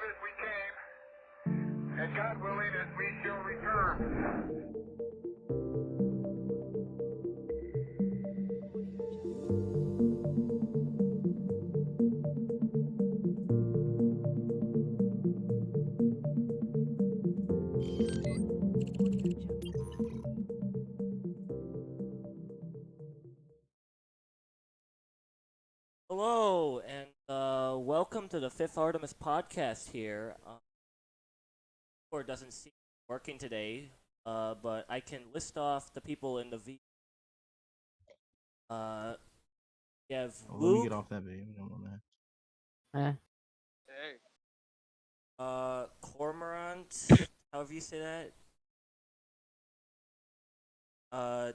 as we came, and God willing, as we shall return. Hello, and welcome to the fifth Artemis Podcast here. Or doesn't seem working today, but I can list off the people in the V. Uh, we have Let me get Luke, off that video. We don't want that. Hey. Cormorant, however you say that.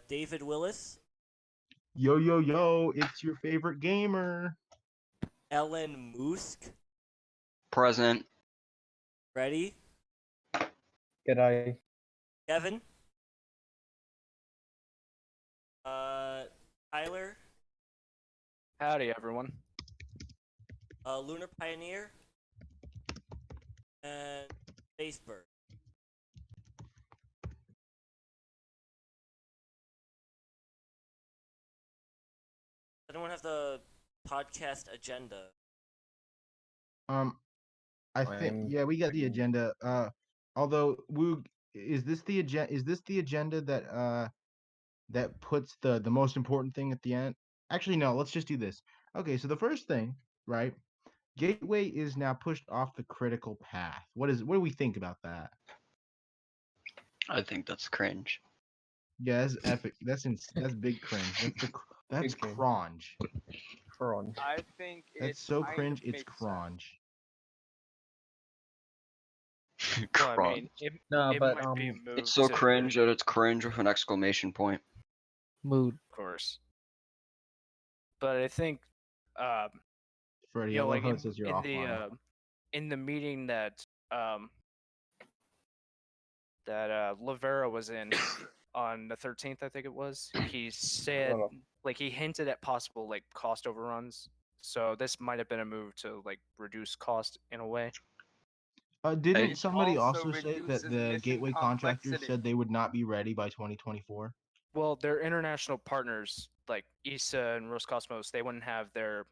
David Willis, Yo, yo, yo! It's your favorite gamer. Ellen Musk, Present. ready, G'day. Kevin, Tyler, Howdy, everyone. Lunar Pioneer, and Spacebird. Anyone have the podcast agenda? I think we got the agenda. Although Woog, is this the agenda? Is this the agenda that puts the most important thing at the end? Actually, no. Let's just do this. Okay. So the first thing, right? Gateway is now pushed off the critical path. What do we think about that? I think that's cringe. Yeah, that's epic. That's big cringe. That's Big cringe. cringe. Cron. I think That's so cringe. It's cringe. Well, I Cron. mean, it No, but might be a move It's so to- cringe that it's cringe with an exclamation point. mood. Of course. But I think, Freddie, you know, I love like how it says you're offline. in the meeting that Lavera was in on the 13th, I think it was, he said, Hold like, he hinted at possible like cost overruns. So this might have been a move to like reduce cost in a way. Didn't Hey. somebody also also say that reduces the mission gateway contractors complexity. said they would not be ready by 2024? Well, their international partners like ESA and Roscosmos, they wouldn't have their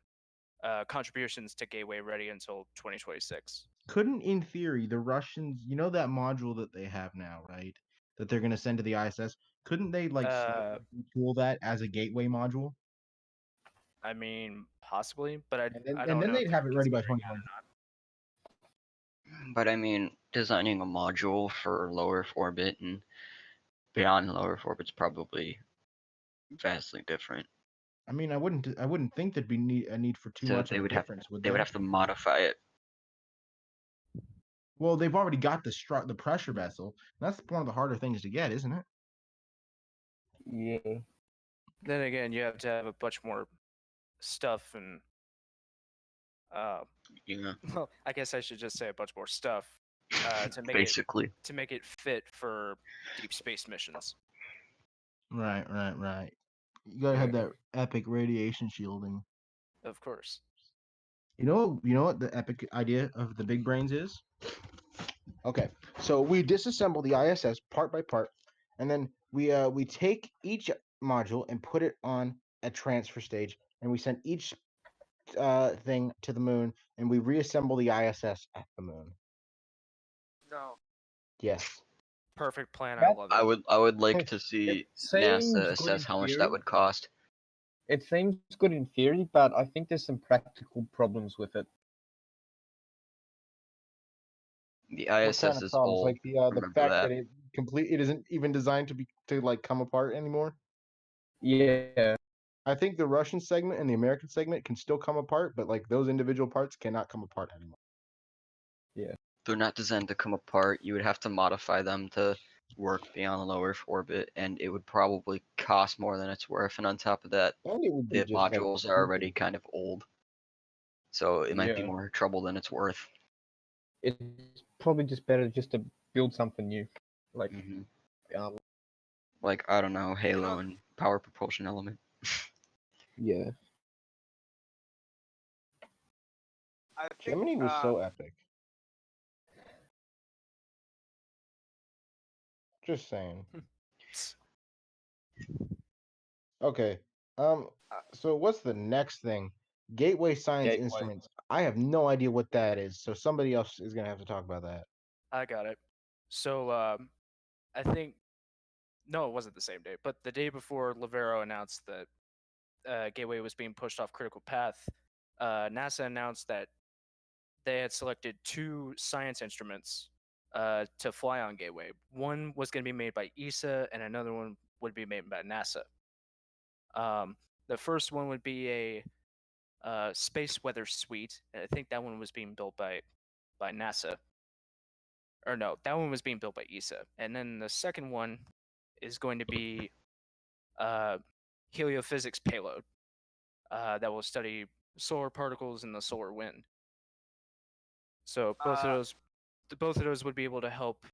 contributions to Gateway ready until 2026. Couldn't, in theory, the Russians, you know that module that they have now, right? That they're going to send to the ISS. Couldn't they tool that as a gateway module? I mean, possibly, but I And don't then know. they'd if have they're it ready by considering that or 2024. not. But I mean, designing a module for low Earth orbit and beyond low Earth orbit's probably vastly different. I mean, I wouldn't think there'd be a need for too So much they of a would have difference, would they would have to modify it. Well, they've already got the pressure vessel. That's one of the harder things to get, isn't it? Yeah. Then again, you have to have a bunch more stuff and Yeah, well, I guess I should just say a bunch more stuff to make basically. it fit for deep space missions. Right. You gotta have that epic radiation shielding. Of course. You know what the epic idea of the big brains is? Okay, so we disassemble the ISS part by part, and then we take each module and put it on a transfer stage, and we send each thing to the moon, and we reassemble the ISS at the moon. No. Yes. Perfect plan. I That- love it. I would like to see It seems NASA good assess in how much theory. that would cost. It seems good in theory, but I think there's some practical problems with it. The What ISS kind of is problems? old. Like the Remember fact that. that it isn't even designed to like come apart anymore. Yeah. I think the Russian segment and the American segment can still come apart, but like those individual parts cannot come apart anymore. They're not designed to come apart. You would have to modify them to work beyond the low Earth orbit, and it would probably cost more than it's worth. And on top of that, And it would be the just kind of modules are already stupid. kind of old, so it might be Yeah. more trouble than it's worth. It's probably just better just to build something new. Like, hmm um, Like, I don't know, Halo know- and power propulsion element. yeah. I think, Gemini was so epic. Just saying. Okay. So what's the next thing? Gateway Science Gateway. Instruments. I have no idea what that is, so somebody else is gonna have to talk about that. I got it. So I think no, it wasn't the same day, but the day before Livero announced that Gateway was being pushed off critical path, NASA announced that they had selected 2 science instruments to fly on Gateway. One was going to be made by ESA, and another one would be made by NASA. The first one would be a space weather suite. I think that one was being built by NASA. Or no, that one was being built by ESA. And then the second one is going to be heliophysics payload that will study solar particles and the solar wind. So both of those would be able to help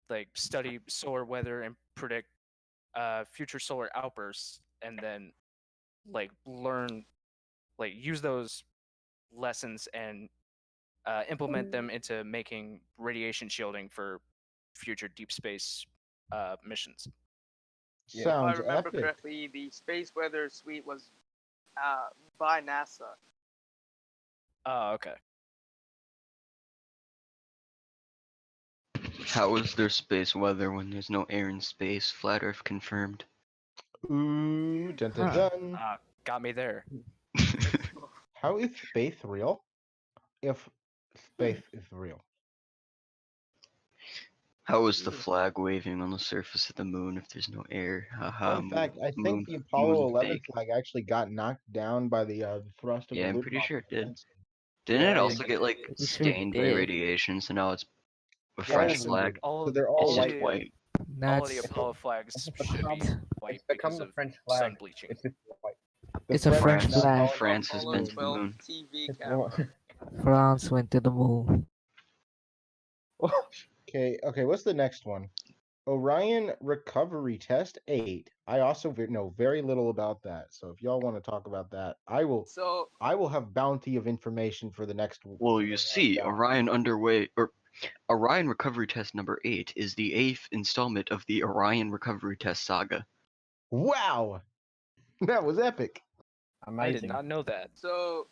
like study solar weather and predict future solar outbursts, and then like use those lessons and implement them into making radiation shielding for future deep space missions. Yeah. If I Sounds remember epic. correctly, the Space Weather Suite was by NASA. Oh, okay. How is there space weather when there's no air in space? Flat Earth confirmed. Ooh, dun dun Huh. dun. Got me there. How is space real? If space is real. How is the flag waving on the surface of the moon if there's no air? Haha, Fun fact, I moon, think the Apollo moon 11 fake. flag actually got knocked down by the thrust of Yeah, the I'm loop pretty rocket sure it did. Benson. Didn't Yeah, it I also think get it like did. It's really stained by did. radiation, so now it's a All French of them flag? did. All So they're all It's all just white. the white. all of the That's Apollo flags It's should be become- white It's become because the of French sun flag. bleaching. It's just white. The It's a French French- flag. France has Apollo been to the 12 moon. TV It's camera. France went to the moon. Okay, what's the next one? Orion Recovery Test 8. I also know very little about that. So if y'all want to talk about that, I will So have bounty of information for the next Well, you see, Orion Recovery Test number 8 is the 8th installment of the Orion Recovery Test saga. Wow. That was epic. I did Amazing. not know that. So,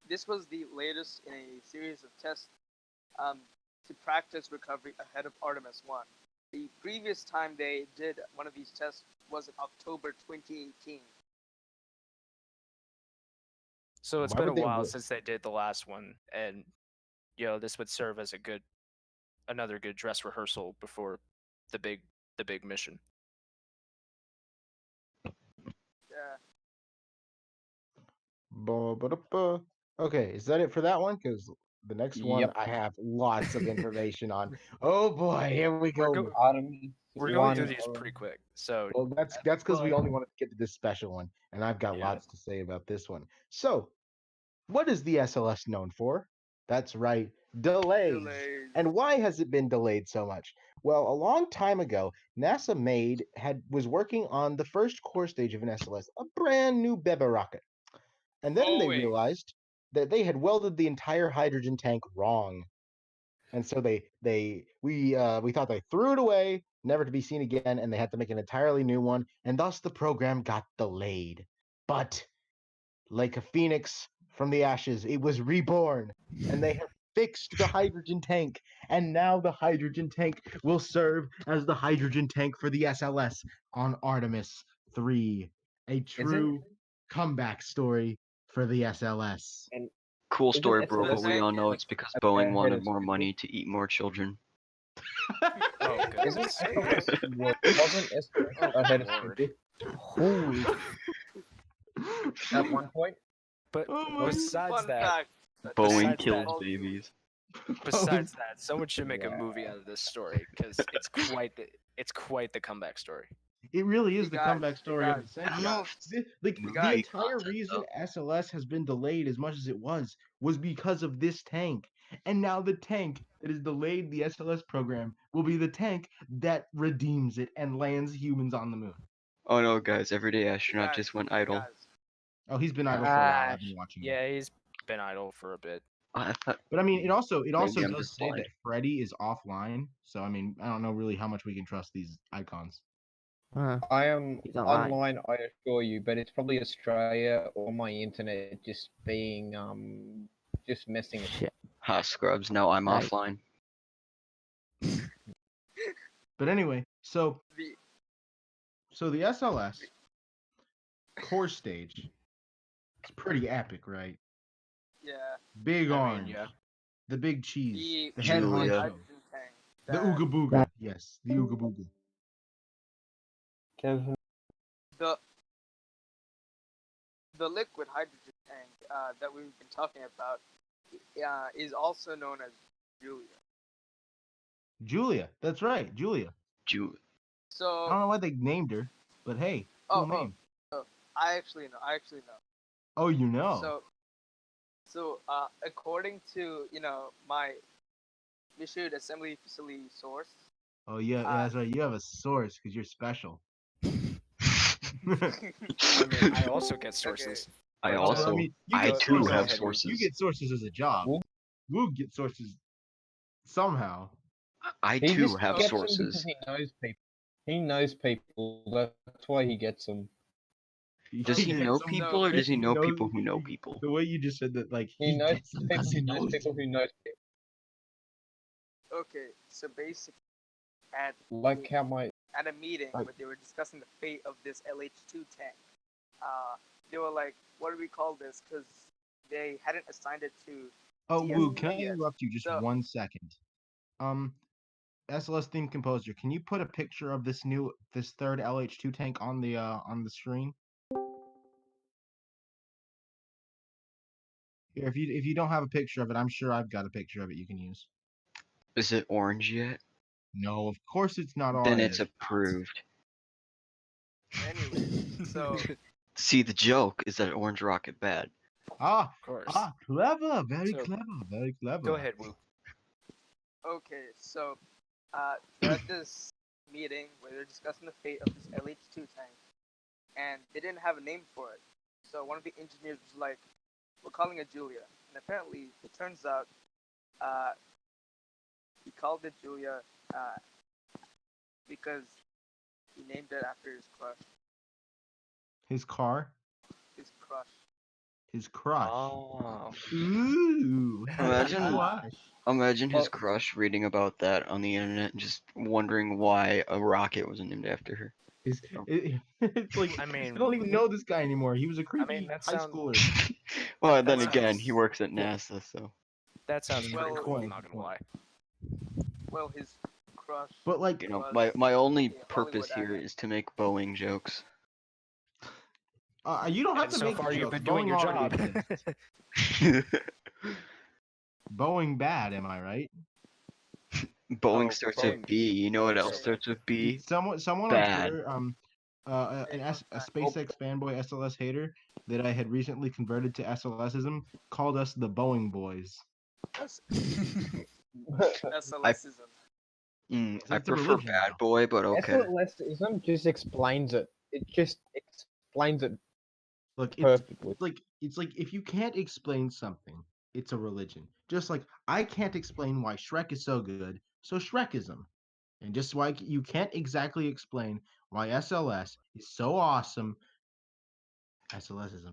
this was the latest in a series of tests to practice recovery ahead of Artemis 1. The previous time they did one of these tests was in October 2018. So it's Why been a would they while wi- since they did the last one, and this would serve as another good dress rehearsal before the big mission. Yeah. Ba-ba-da-ba. Okay, is that it for that one? Because the next one Yep. I have lots of information on. Oh boy, here we go. Artemis We're going through 1, these pretty quick. So Well, that's because we only wanted to get to this special one, and I've got Yeah. lots to say about this one. So, what is the SLS known for? That's right, delays. Delays. And why has it been delayed so much? Well, a long time ago, NASA was working on the first core stage of an SLS, a brand new Beba rocket. And then they Boeing. realized that they had welded the entire hydrogen tank wrong. And so we thought they threw it away, never to be seen again, and they had to make an entirely new one, and thus the program got delayed. But like a phoenix from the ashes, it was reborn, and they have fixed the hydrogen tank, and now the hydrogen tank will serve as the hydrogen tank for the SLS on Artemis 3. A true comeback story for the SLS. Cool Isn't story, it bro, but we all know it's because Boeing ahead wanted of more schedule? money to eat more children. Oh, Isn't goodness. wasn't SLS Oh, ahead of Lord. schedule Holy. at one point? But Oh my besides Fun that, fact. Boeing Besides kills that- babies. besides that, someone should make a Yeah. movie out of this story because it's quite the comeback story. It really is You the guys, comeback you story of the guys, century. I don't know if The movie entire content, reason though. SLS has been delayed as much as it was because of this tank. And now the tank that has delayed the SLS program will be the tank that redeems it and lands humans on the moon. Oh no, guys, Everyday Astronaut guys, just went you idle. guys. Oh, he's been idle for a while. I've been watching him. Yeah, he's been idle for a bit. I thought But I mean, it also maybe I'm does just say blind. that Freddy is offline. So I mean, I don't know really how much we can trust these icons. I am He's online. online, I assure you, but it's probably Australia or my internet just being just messing it. Shit. Ha, scrubs. No, I'm Right. offline. But anyway, so The the SLS core stage, it's pretty epic, right? yeah, Big I mean, orange, yeah. the big cheese, the the head Julia. honcho, hydrogen tank. the that- ooga booga. That- Yes, the ooga booga. Kevin, the liquid hydrogen tank that we've been talking about is also known as Julia. Julia, that's right, Julia. I So, don't know why they named her, but hey, cool name. I actually know. Oh, you know. So, according to my issued assembly facility source, Oh yeah, that's right. You have a source because you're special. I mean, I also get sources. I But, also, I mean, you I get too sources. have ahead, Luke. sources. You get sources as a job. Woog gets sources somehow. I he too just have gets them because sources. he knows people. He knows people. That's why he gets them. Does he gets know some- people or does he know knows- people who know people? The way you just said that, like He knows gets them people. 'cause He he knows knows people them. who knows people. okay, so basically, at Like how my at a meeting Right. where they were discussing the fate of this LH2 tank, they were like, "What do we call this?" Because they hadn't assigned it to. Oh, Woog, DS can I yet. interrupt you just So- 1 second? SLS theme composer, can you put a picture of this third LH2 tank on the screen? Here, if you don't have a picture of it, I'm sure I've got a picture of it you can use. Is it orange yet? No, of course it's not orange. Then it's approved. Anyway, so See, the joke is that orange rocket bad. Ah, Of course. clever, very So- clever, very clever. Go ahead, Woo. okay, so they're at this meeting where they're discussing the fate of this LH2 tank, and they didn't have a name for it. So one of the engineers was like, "We're calling it Julia," and apparently it turns out he called it Julia because he named it after his crush. His car, His crush. his crush. Oh. Ooh, Imagine- crush. Imagine his Well- crush reading about that on the internet and just wondering why a rocket wasn't named after her. It's like I mean- I don't even know this guy anymore. He was a creepy that high sound- schooler. Well, then That again, sounds- he works at NASA, so. That sounds pretty Well- cool, I'm not gonna lie. Well, his crush. But like, You know, was my only a purpose Hollywood here actor. is to make Boeing jokes. you don't have And to so make far, you've jokes. been doing your Boeing job. already exists. Boeing bad, am I right? Boeing Oh, starts Boeing. with B. You know what else Okay. starts with B? Someone bad. on Twitter, a SpaceX fanboy SLS hater that I had recently converted to SLSism called us the Boeing Boys. SLSism. It's I a prefer religion bad now. boy, but okay. SLSism just explains it. It just explains it Look, perfectly. it's like if you can't explain something, it's a religion. Just like I can't explain why Shrek is so good, so Shrekism. And just like you can't exactly explain why SLS is so awesome, SLSism.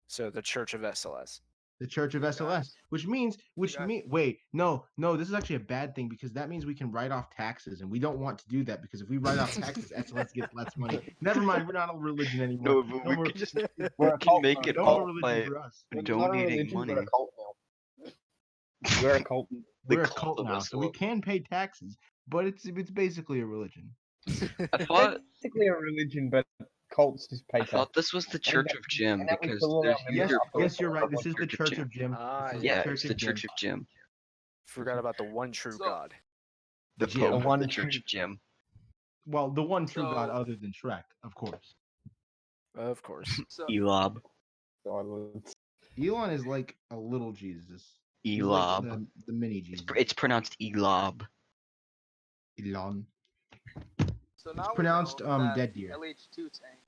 So the Church of SLS. The Church of You SLS, guys- which means guys- wait, no, this is actually a bad thing because that means we can write off taxes, and we don't want to do that because if we write off taxes, SLS gets less money. Never mind, we're not a religion anymore. No, but we more- could just We're a we can cult make now. it no all more religion by for us. We're not a donating religion, money. We're a cult now. We're a cult. The We're a cult cult of now, so we SLS. can pay taxes, but it's basically a religion. I thought Basically a religion, but cults just pay I thought this was the Church that- of Jim and that we because fill there's around Yes, user yes, you're posts right. about This is the Church of Jim. Ah, This is the Yeah, Church it's of the Jim. Church of Jim. Forgot about the one true So- God. The Jim. Pope The of one the true- Church of Jim. Well, the one true God So- other than Shrek, of course. Of course. So Elob. silence. Elon is like a little Jesus. He's Elob. like the mini Jesus. It's pronounced Elob. Elon. So now pronounced, we know that dead deer. LH2 tank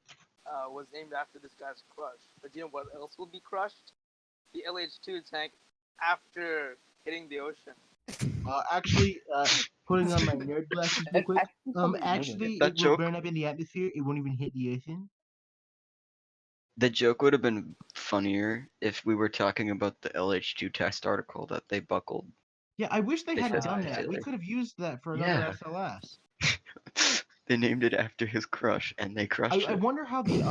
was named after this guy's crush. But you know what else will be crushed? The LH2 tank after hitting the ocean. Actually, putting on my nerd glasses real quick. Actually, That it will joke- burn up in the atmosphere. It won't even hit the ocean. The joke would have been funnier if we were talking about the LH2 test article that they buckled. Yeah, I wish they They hadn't said done that that. We together. could have used that for another Yeah. SLS. They named it after his crush, and they crushed I it. wonder how the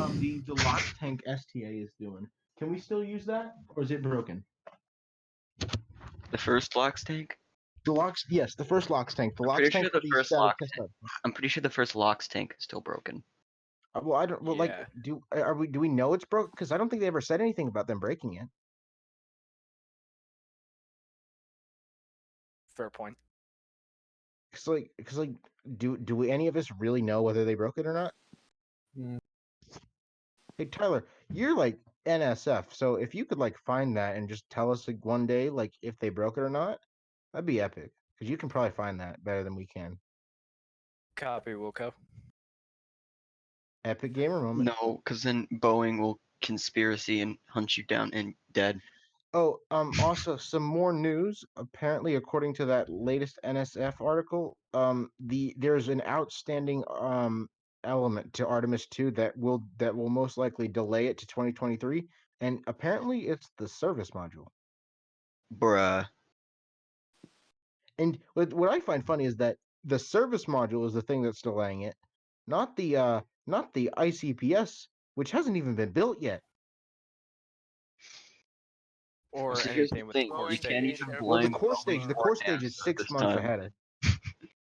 Lox Tank STA is doing. Can we still use that, or is it broken? The first Lox tank? The Lox, yes, the first Lox Tank. The Lox pretty Tank sure for the the first static Lox test tank- article. I'm pretty sure the first Lox tank is still broken. Well, I don't. Well, like, Yeah. do we know it's broken? Because I don't think they ever said anything about them breaking it. Fair point. Because like, do we any of us really know whether they broke it or not? Mm. Hey Tyler, you're like NSF, so if you could like find that and just tell us like one day like if they broke it or not, that'd be epic. Because you can probably find that better than we can. Copy, Wilco. Epic gamer moment. No, because then Boeing will conspiracy and hunt you down and dead. Oh, also some more news. Apparently, according to that latest NSF article, there's an outstanding element to Artemis 2 that will most likely delay it to 2023, and apparently it's the service module. Bruh. And what I find funny is that the service module is the thing that's delaying it, not the ICPS, which hasn't even been built yet. Or So here's the anything with thing, the core you stage. can't even Well, the blame core Boeing stage, the or core stage is NASA 6 this months time. ahead.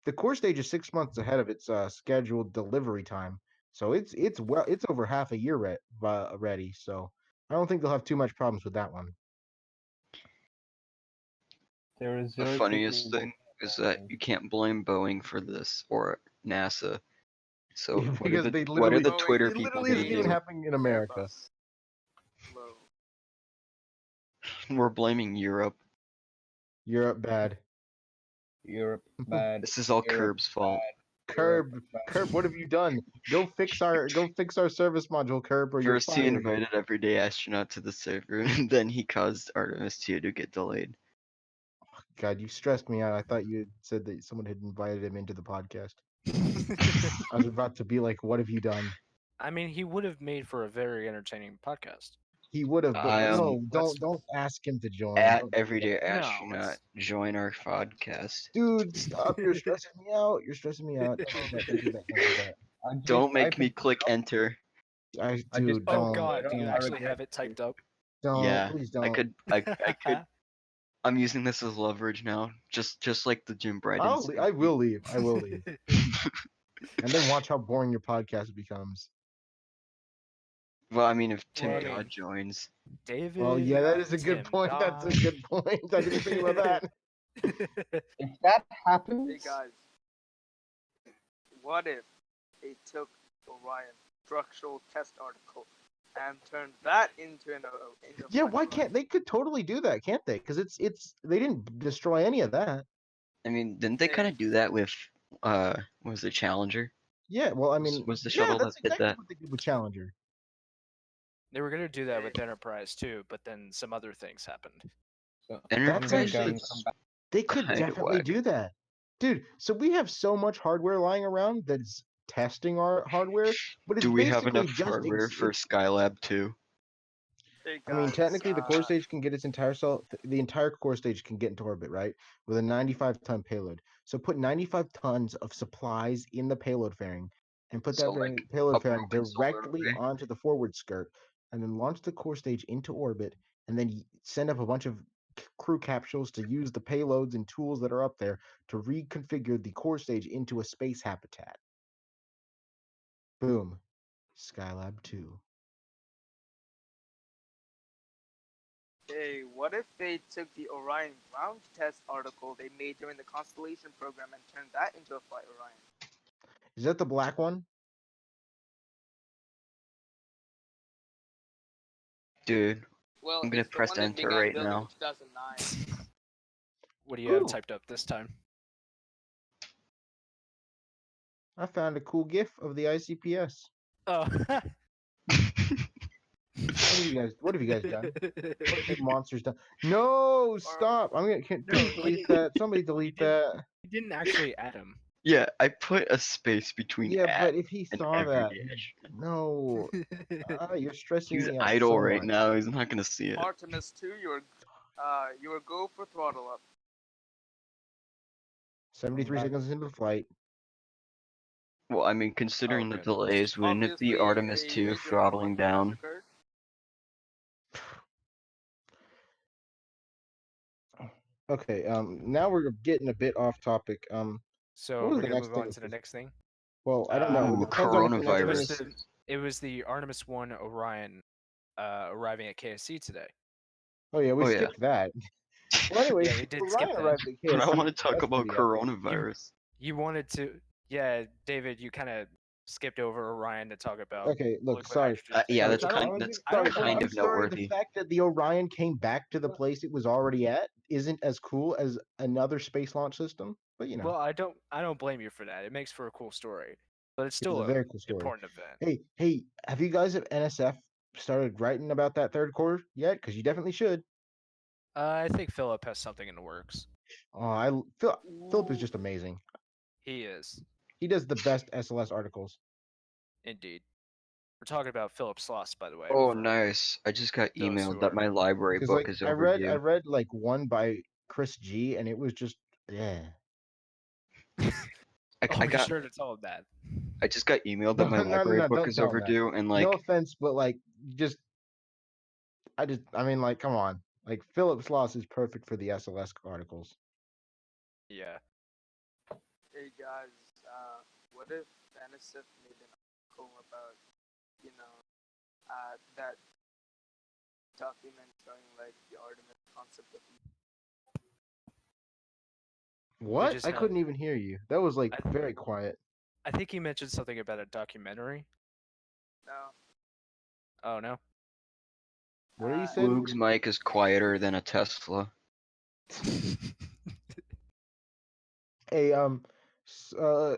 The core stage is 6 months ahead of its scheduled delivery time, so it's over half a year ready. So I don't think they'll have too much problems with that one. There is The zero funniest people thing is that working. you can't blame Boeing for this or NASA. So what Because are they the, what are literally, the Boeing Twitter it people literally gonna isn't even do? happening in America. Airbus. Low. We're blaming Europe. Europe bad. Europe bad. This is all Europe Curb's fault. Curb, bad. Curb, what have you done? Go fix our service module, Curb, or you're First, he fired. invited everyday astronaut to the server, and then he caused Artemis 2 to get delayed. God, you stressed me out. I thought you had said that someone had invited him into the podcast. I was about to be like, "What have you done?" I mean, he would have made for a very entertaining podcast. He would have, but I am no, let's- don't ask him to join. At Don't do that. everyday No, astronaut, it's- join our podcast. Dude, stop! You're stressing me out. You're stressing me out. Don't do that. Don't do that. Don't do that. I just Don't make me opened- click enter. I just Dude, Oh don't. god, do you don't, actually have it typed up? don't. Yeah, Please I don't. could. I'm using this as leverage now, just like the Jim Bryden. I will leave. I will leave. And then watch how boring your podcast becomes. Well, I mean, if Tim Well, I Dodd mean- joins, David. Well, yeah, that is a good Tim point. That's a Dodd. good point. I didn't think about that. If that happens, Hey guys, what if they took Orion structural test article and turned that into an into Yeah, flight why Orion? can't they could totally do that, can't they? Because it's they didn't destroy any of that. I mean, didn't they Yeah. kind of do that with what was it, Challenger? Yeah, well, I mean, Was the yeah, shuttle that's that did exactly that? what they did with Challenger. They were gonna do that with Enterprise too, but then some other things happened. so Enterprise I'm gonna go actually- and come back. They could Kinda definitely whack. do that, dude. So we have so much hardware lying around that's testing our hardware, but it's Do we have basically enough just hardware for Skylab 2? Hey I mean, guys, technically, the core stage can get its the entire core stage can get into orbit, right? With a 95-ton payload. So put 95 tons of supplies in the payload fairing and put So, that like, payload a fairing broken solar directly array? onto the forward skirt and then launch the core stage into orbit and then send up a bunch of crew capsules to use the payloads and tools that are up there to reconfigure the core stage into a space habitat. Boom. Skylab 2. Hey, what if they took the Orion ground test article they made during the Constellation program and turned that into a flight Orion? Is that the black one? Well, Dude, I'm gonna it's the press one that enter began right building now. in 2009. What do you have Ooh. typed up this time? I found a cool GIF of the ICPS. Oh, Look What have you guys done? What have you monsters done? No, stop! Please delete that. Somebody delete that. He didn't actually add him. Yeah, I put a space between Yeah, at but if he and saw every that, dash. no, you're stressing He's me out idle so right much. now. He's not gonna see it. Artemis 2, you're go for throttle up. 73 seconds into the flight. Well, I mean, considering the goodness. delays, wouldn't it be Obviously, Artemis a 2 major throttling malfunction has down? occurred. Okay, now we're getting a bit off topic. So What was we're the gonna next move thing on with to the this? next thing. Well, I don't know. Ooh, It depends on what the next It one was is. the Artemis 1 Orion arriving at KSC today. Oh yeah, we Oh, yeah. skipped that. Well, anyways, Yeah, we did skip Orion that. arrived at But I KSC. want to talk That's about pretty epic. coronavirus. You wanted to, yeah, David. You kind of skipped over Orion to talk about. Okay, look, liquid sorry. hydrogen Yeah, Sorry, that's I don't- kind. I'm That's sorry, kind I'm of sorry, noteworthy. The fact that the Orion came back to the place it was already at isn't as cool as another space launch system. But you know, Well, I don't blame you for that. It makes for a cool story, but it's it's still a very cool story. important event. Hey, have you guys at NSF started writing about that third core yet? Because you definitely should. I think Philip has something in the works. Oh, Philip is just amazing. He is He does the best SLS articles. indeed. We're talking about Philip Sloss, by the way. Oh, for nice! I just got those who emailed that are- my library Because book like is I overdue. read like one by Chris G, and it was just yeah. I Oh, be got. sure to tell him that. I just got emailed that my No, library book don't is tell him that. overdue, and No like, offense, but like I mean, like, come on. Like Philip Sloss is perfect for the SLS articles. Yeah. Hey guys, what if NSF made an article about, that document showing like the Artemis concept of What? just I had- couldn't even hear you. That was like I- very quiet. I think he mentioned something about a documentary. no. Oh no. What did he say? Luke's mic is quieter than a Tesla. Hey,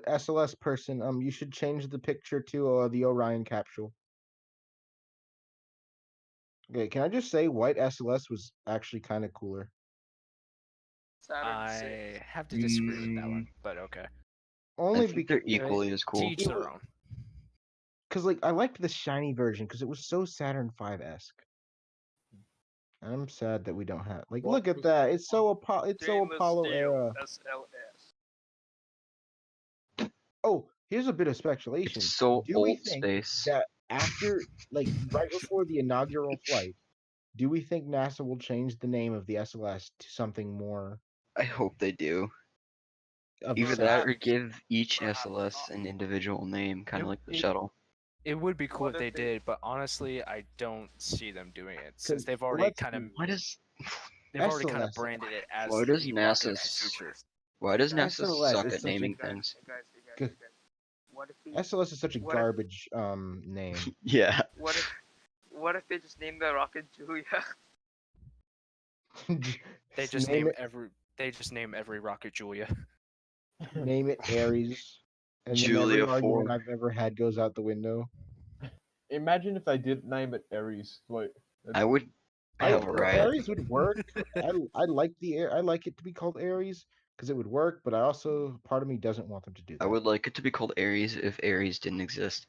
SLS person, you should change the picture to the Orion capsule. Okay, can I just say white SLS was actually kind of cooler? Saturn I 6. have to disagree with that one, but okay. Only I think they're because equally as cool. To each their own. like I liked the shiny version because it was so Saturn V-esque. I'm sad that we don't have like look at that. It's so Stainless Apollo steel, era. SLS. Oh, here's a bit of speculation. It's so Do we old think space. that after like right before the inaugural flight, do we think NASA will change the name of the SLS to something more I hope they do. of Either the that or Perhaps. give each Perhaps SLS not. an individual name, kind of like the it- shuttle. It would be cool What if they if they- did, but honestly, I don't see them doing it since 'Cause they've already let's kind of be- Why does branded it as Why does the NASA rocket of the s- future. Why does Guys, NASA SLS suck is at such a naming Hey guys, things? hey guys, hey guys, Good. hey guys. What if we? SLS is such a What if- garbage name. Yeah. What if they just name the rocket Julia? They just name name every rocket Julia. name it Aries, and then Julia every argument 4. I've ever had goes out the window. Imagine if they did name it Aries. Wait. I would. Alright. Aries would work. I like I like it to be called Aries because it would work, but I also part of me doesn't want them to do that. I would like it to be called Aries if Aries didn't exist.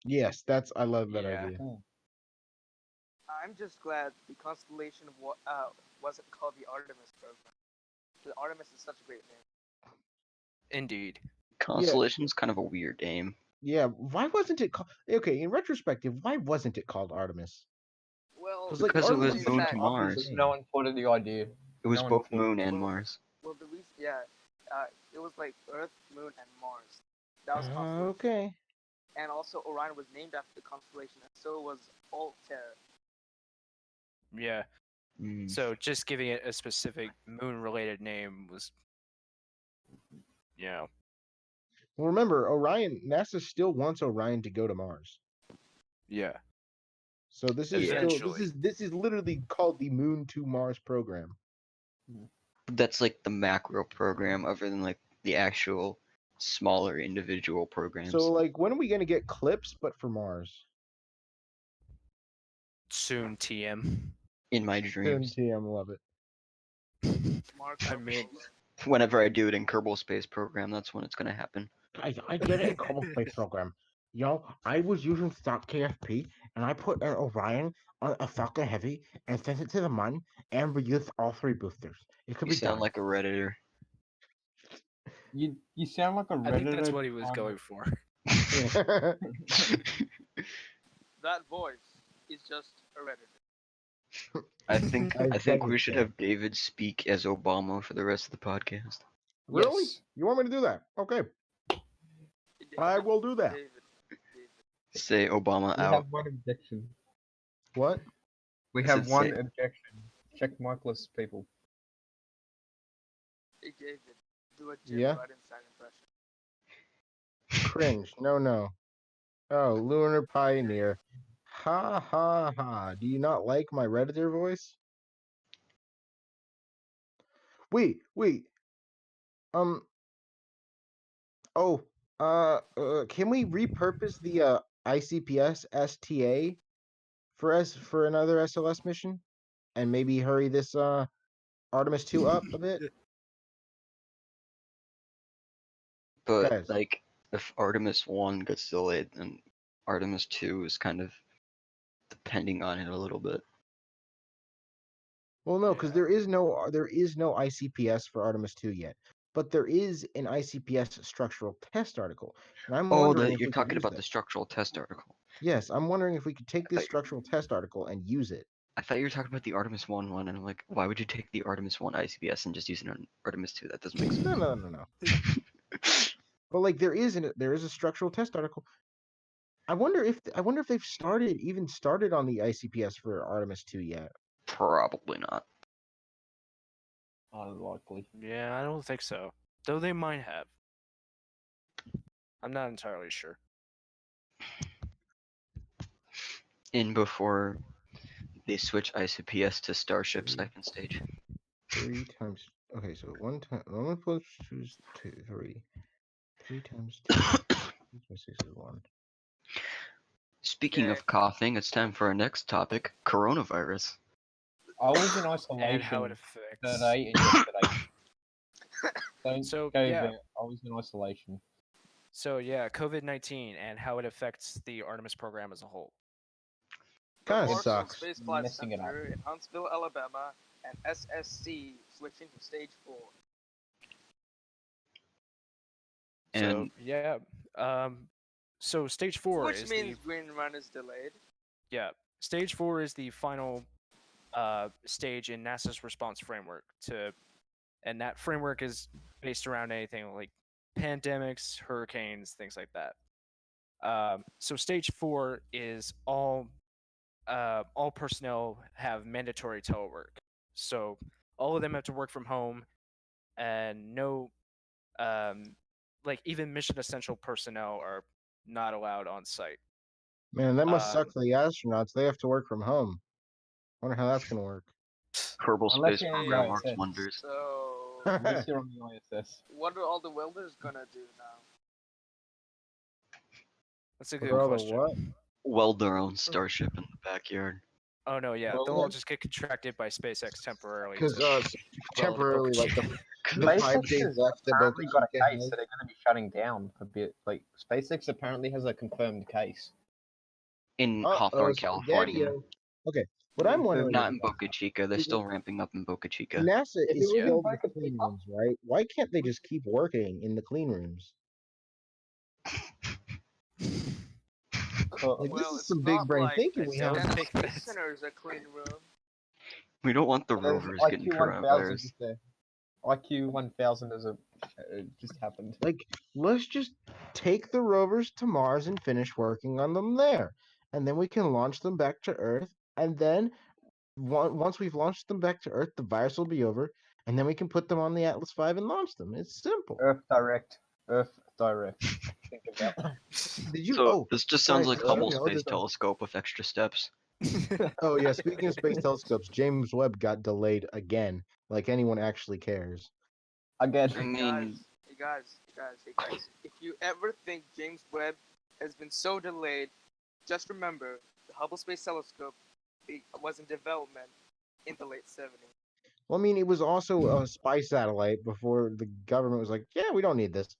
Yes, I love that Yeah. idea. I'm just glad the constellation wasn't called the Artemis program. The Artemis is such a great name. Indeed. Constellation's kind of a weird name. Yeah, why wasn't it called? Okay, in retrospective, why wasn't it called Artemis? Well, Like, Because it Artemis was is moon that to obvious Mars. name. No one thought of the idea. It was No one both thought- moon and Mars. well, it was like Earth, Moon, and Mars. That was constellation. Okay. And also Orion was named after the constellation, and so was Altair. Yeah. Mm. So just giving it a specific moon-related name was, Well, remember, NASA still wants Orion to go to Mars. yeah. So this is Eventually. this is literally called the Moon to Mars program. That's like the macro program, other than like the actual smaller individual programs. So like, when are we gonna get Clips, but for Mars? Soon, TM. In my Soon, dreams. TM, love it. Mark I Zuckerberg. mean- Whenever I do it in Kerbal Space Program, that's when it's gonna happen. I did it in Kerbal Space Program. You know, I was using stock KFP, and I put an Orion on a Falcon Heavy and sent it to the Mun, and reused all 3 boosters. It could You be sound done. like a redditor. You sound like a Redditor. I think that's what he was on- going for. That voice is just a Redditor. I think I beg we you, should sir. have David speak as Obama for the rest of the podcast. Really? Yes. You want me to do that? Okay, I will do that. David. Say Obama We out. have one objection. What? We I have said one say- objection. Check markless people. Hey, David. Do a Jim Yeah? Bridenstine impression. Cringe. No. Oh, Lunar Pioneer. Ha ha ha. Do you not like my Redditor voice? Wait. Oh, can we repurpose the ICPS STA for another SLS mission, and maybe hurry this Artemis 2 up a bit? But Guys. like, if Artemis 1 gets delayed, then Artemis 2 is kind of depending on it a little bit. Well, no, because Yeah. there is no ICPS for Artemis 2 yet, but there is an ICPS structural test article, and I'm Oh, wondering if you're we could talking use about the that. structural test article. Yes, I'm wondering if we could take I this thought you- structural test article and use it. I thought you were talking about the Artemis 1 one, and I'm like, why would you take the Artemis 1 ICPS and just use it on Artemis 2? That doesn't make sense. No. But like there is a structural test article. I wonder if they've started on the ICPS for Artemis 2 yet. Probably not. Unlikely. Yeah, I don't think so. Though they might have. I'm not entirely sure. In before they switch ICPS to Starship second stage. 3 times. Okay, so 1 plus 2 is 2, 3. 3 times 2. 3 times 6 is 1. Speaking Okay. of coughing, it's time for our next topic: coronavirus. I was in isolation And how it affects. today and yesterday. Don't So, go yeah. there. I was in isolation. So yeah, COVID-19 and how it affects the Artemis program as a whole. The Kinda Marshall sucks. Space Flight Messing it up. Center in Huntsville, Alabama, and SSC switching to stage 4. So And yeah, so stage 4 Which is means Green Run is delayed. stage 4 is the final stage in NASA's response framework and that framework is based around anything like pandemics, hurricanes, things like that. So stage 4 is all personnel have mandatory telework. So all of them have to work from home, and no, like even mission essential personnel are not allowed on site. Man, that must suck Um, for the astronauts. They have to work from home. Wonder how that's gonna work. Kerbal Unless Space you're on the Program works ISS. wonders. So, Unless you're on the ISS. what are all the welders gonna do now? That's a What good are all the question. what? Weld their own starship in the backyard. Oh no, yeah, Well, they'll all then- just get contracted by SpaceX temporarily. Because to weld temporarily, Boca like the Chica. the SpaceX 5 days has left that apparently Boca got a Chica case, has. so they're going to be shutting down a bit. Like SpaceX apparently has a confirmed case. In Uh-oh, Hawthorne, California. Spaghetti-o. Okay, what I'm wondering Not is, in Boca Chica. They're still ramping up in Boca Chica. NASA If it is was in filled with Boca clean Chica- rooms, right? Why can't they just keep working in the clean rooms? Like, Well, this is it's some big not brain like thinking I we don't have. Dennis think Space that's- Center is a clean room. We don't want the There's rovers IQ getting 1000 coronavirus. is there. IQ 1000 is just happened. Like, let's just take the rovers to Mars and finish working on them there, and then we can launch them back to Earth. And then once we've launched them back to Earth, the virus will be over, and then we can put them on the Atlas V and launch them. It's simple. Earth direct. Think about that. Did you? So Oh, this just sorry, sounds like did you Hubble know Space there's a- Telescope with extra steps. oh yeah. Speaking of space telescopes, James Webb got delayed again. Like anyone actually cares. Again. I mean, Hey guys. If you ever think James Webb has been so delayed, just remember the Hubble Space Telescope it was in development in the late 70s. Well, I mean, it was also a spy satellite before the government was like, "Yeah, we don't need this."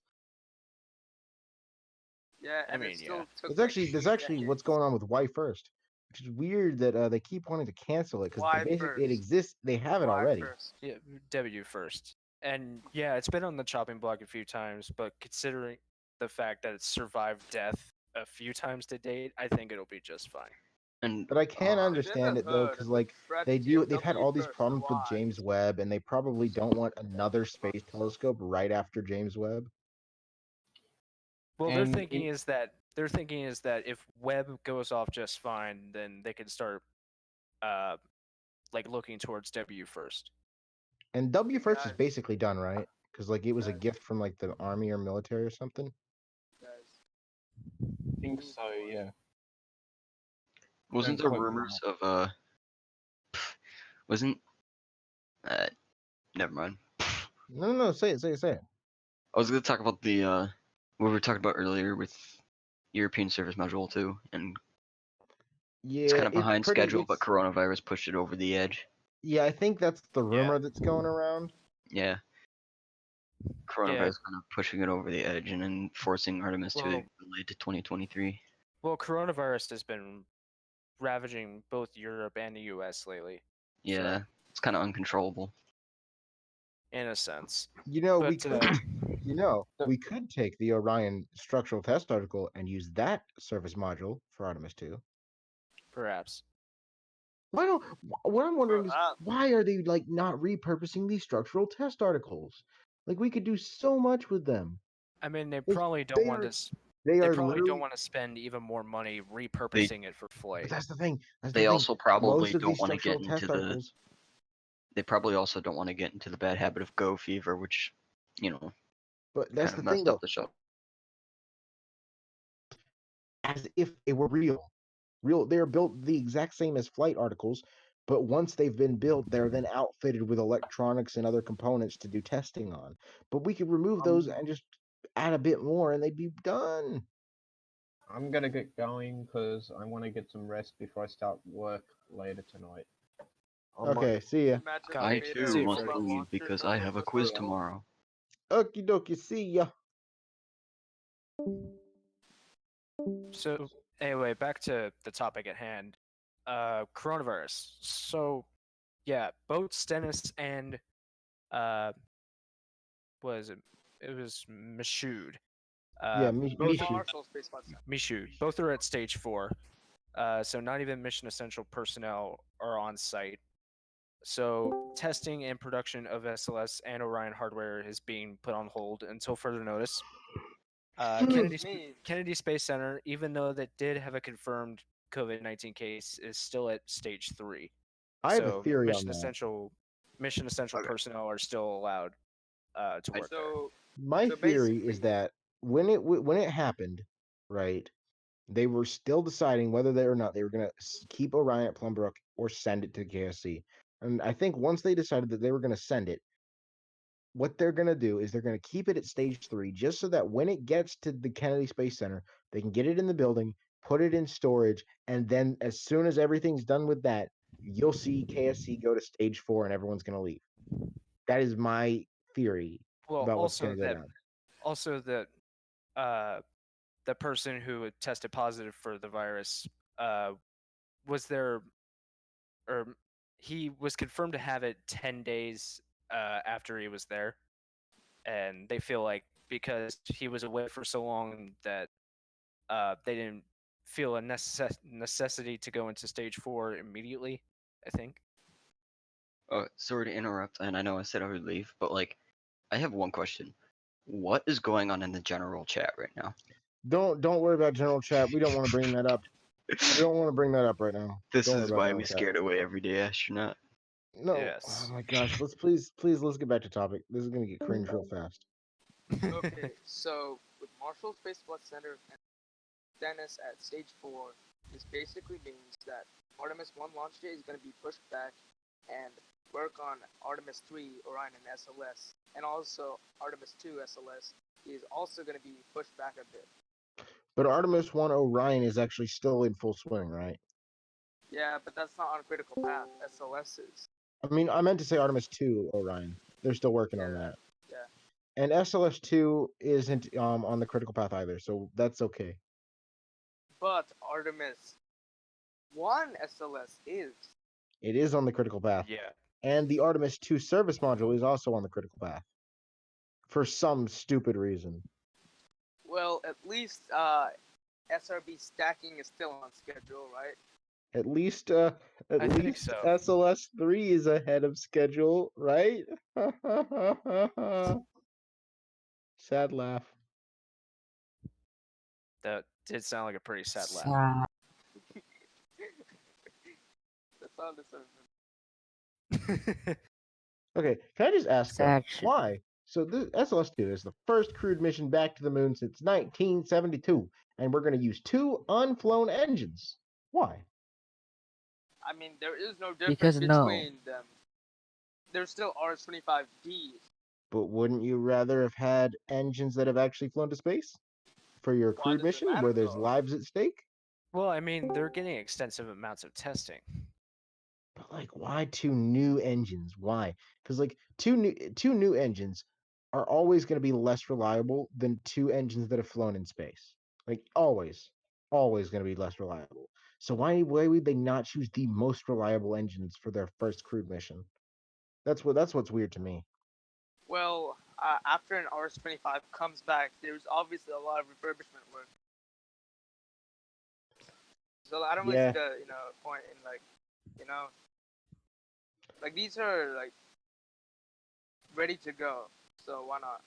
Yeah, I and mean, it still yeah. took That's actually like that's 2 actually what's decades. going on with Y first, which is weird that they keep wanting to cancel it because Why basically it first? exists. They have it Why already. first? Yeah, W first. And yeah, it's been on the chopping block a few times, but considering the fact that it's survived death a few times to date, I think it'll be just fine. And But I can I've understand never it though, heard because of the like strategy of they've had W all these first. problems with Why? James Webb, and they probably don't want another space telescope right after James Webb. Well, And their thinking is that if Webb goes off just fine, then they can start uh like looking towards W first. And W Okay, first is guys, basically done, right? Because like it was a guys, gift from like the army or military or something. guys. I think Move so, forward. yeah. wasn't Don't there quote me on rumors that. of wasn't uh never mind. No, say it. I was gonna talk about the what we were talking about earlier with European Service Module 2, and it's Yeah, kind of it's behind pretty. schedule, but coronavirus pushed it over the edge. Yeah, I think that's the Yeah. rumor that's going around. Yeah, Yeah. coronavirus kind of pushing it over the edge and then forcing Artemis to Well, delay to 2023. well, coronavirus has been ravaging both Europe and the US lately. Yeah, So, it's kind of uncontrollable. in a sense. You know, we But could. You know, So- we could take the Orion structural test article and use that service module for Artemis 2. perhaps. Why don't? What I'm wondering is Perhaps. why are they like not repurposing these structural test articles? Like we could do so much with them. I mean, they They probably don't they want are to they they are probably don't literally. want to spend even more money They repurposing it for But flight. that's the thing. That's the they thing. also probably Most of don't these want to get structural into test articles. they probably also don't want to get into the bad habit of go fever, which you know But that's kind the of thing, messed up though. the show. As if they were real. Real. They're built the exact same as flight articles, but once they've been built, they're then outfitted with electronics and other components to do testing on. But we could remove those and just add a bit more, and they'd be done. I'm gonna get going because I want to get some rest before I start work later tonight. Okay, see ya. Imagine Got I it. they made See too a you, must Fred. robot leave launcher because for I have a quiz Artemis 2. tomorrow. Okie dokie, see ya. So anyway, back to the topic at hand. Coronavirus. So yeah, both Stennis and uh what is it? It was Michoud. Yeah, Both Mishu. Marshall Space Flight Center. Michoud. Both are at stage 4. So not even mission essential personnel are on site. So testing and production of SLS and Orion hardware is being put on hold until further notice. Kennedy Space Center, even though that did have a confirmed COVID-19 case, is still at stage 3. I have a So theory on that. mission essential Okay. personnel are still allowed to work there. So, My so theory is basically, that when it happened, right, they were still deciding whether they or not they were gonna keep Orion at Plum Brook or send it to KSC. And I think once they decided that they were gonna send it, what they're gonna do is they're gonna keep it at stage 3, just so that when it gets to the Kennedy Space Center, they can get it in the building, put it in storage, and then as soon as everything's done with that, you'll see KSC go to stage 4 and everyone's gonna leave. That is my theory Well, about what's gonna go down. also that the person who had tested positive for the virus was there, or he was confirmed to have it 10 days after he was there, and they feel like because he was away for so long that they didn't feel a necessity to go into stage 4 immediately, I think. Sorry to interrupt, and I know I said I would leave, but like, I have one question. What is going on in the general chat right now? Don't worry about general chat. We don't want to bring that up. We don't want to bring that up right now. This Don't worry is about why general we chat. scared away everyday astronaut. No. Yes. Oh my gosh. Let's let's get back to topic. This is gonna get cringe real fast. okay, so with Marshall Space Flight Center and Dennis at stage 4, this basically means that Artemis 1 launch date is going to be pushed back, and work on Artemis 3, Orion, and SLS, and also Artemis 2 SLS is also going to be pushed back a bit. But Artemis 1 Orion is actually still in full swing, right? Yeah, but that's not on critical path. SLS is. I mean, I meant to say Artemis 2, Orion. They're still working on Yeah. that. Yeah. And SLS 2 isn't on the critical path either, so that's okay. But Artemis 1 SLS is. It is on the critical path. Yeah. And the Artemis 2 service module is also on the critical path. For some stupid reason. Well, at least SRB stacking is still on schedule, right? At least I think so. SLS 3 is ahead of schedule, right? Sad laugh. That did sound like a pretty sad laugh. Sad. That's all this is. Okay, can I just ask Sad shit. why? So this SLS-2 is the first crewed mission back to the moon since 1972, and we're going to use 2 unflown engines. Why? I mean, there is no difference Because no. between them. They're still RS-25Ds. But wouldn't you rather have had engines that have actually flown to space for your Why crewed does it mission matter, where there's though? lives at stake? Well, I mean, they're getting extensive amounts of testing. But like, why 2 new engines? Why? Because like two new engines are always going to be less reliable than 2 engines that have flown in space. Like always going to be less reliable. So why would they not choose the most reliable engines for their first crewed mission? That's what's weird to me. Well, after an RS-25 comes back, there's obviously a lot of refurbishment work. So I don't really Yeah. see the point in like these are like ready to go. So why not?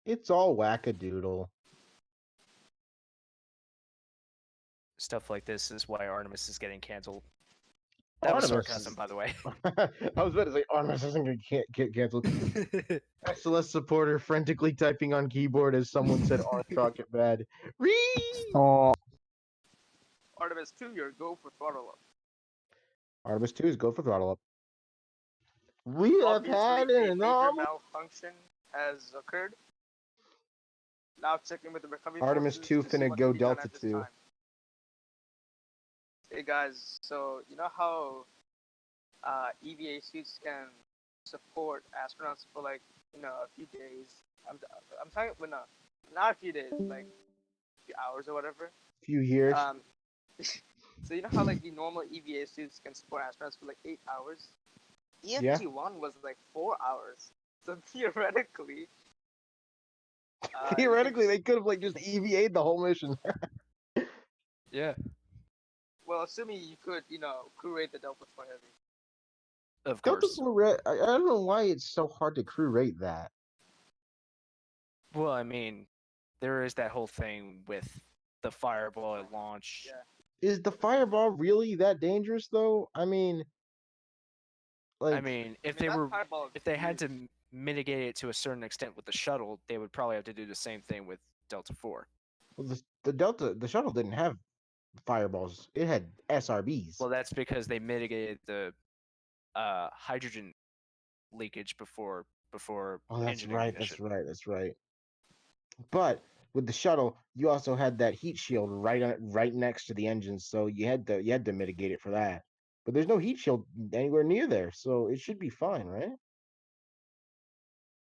It's all wackadoodle. Stuff like this is why Artemis is getting canceled. That was Artemis sarcasm, is- by the way. I was about to say Artemis isn't going to get canceled. SLS supporter frantically typing on keyboard as someone said Orange Rocket bad. Read! Oh, Artemis 2, your go for throttle up. Artemis 2 is go for throttle up. We have Obviously, had a an major anomaly. malfunction has occurred. Now checking with the recovery Artemis forces 2 to see finna what go can be done Delta at this 2. time. Hey guys, so you know how EVA suits can support astronauts for like a few days. I'm talking, well, no, not a few days, like a few hours or whatever. Few years. So you know how like the normal EVA suits can support astronauts for like 8 hours. Yeah. EFT1 was like 4 hours. So theoretically, Theoretically, they could have like just EVA'd the whole mission. Yeah. well, assuming you could, crew rate the Delta 4 Heavy. Of Delta course. 4 I don't know why it's so hard to crew rate that. Well, I mean, there is that whole thing with the fireball at launch. Yeah. Is the fireball really that dangerous though? I mean, like, I mean, if I mean, they that were, fireball if they had is- to mitigate it to a certain extent with the shuttle, they would probably have to do the same thing with Delta 4. well, the shuttle didn't have fireballs. It had SRBs. Well, that's because they mitigated the hydrogen leakage before Oh, that's engine right. ignition. That's right. But with the shuttle, you also had that heat shield right next to the engine, so you had to mitigate it for that. But there's no heat shield anywhere near there, so it should be fine, right?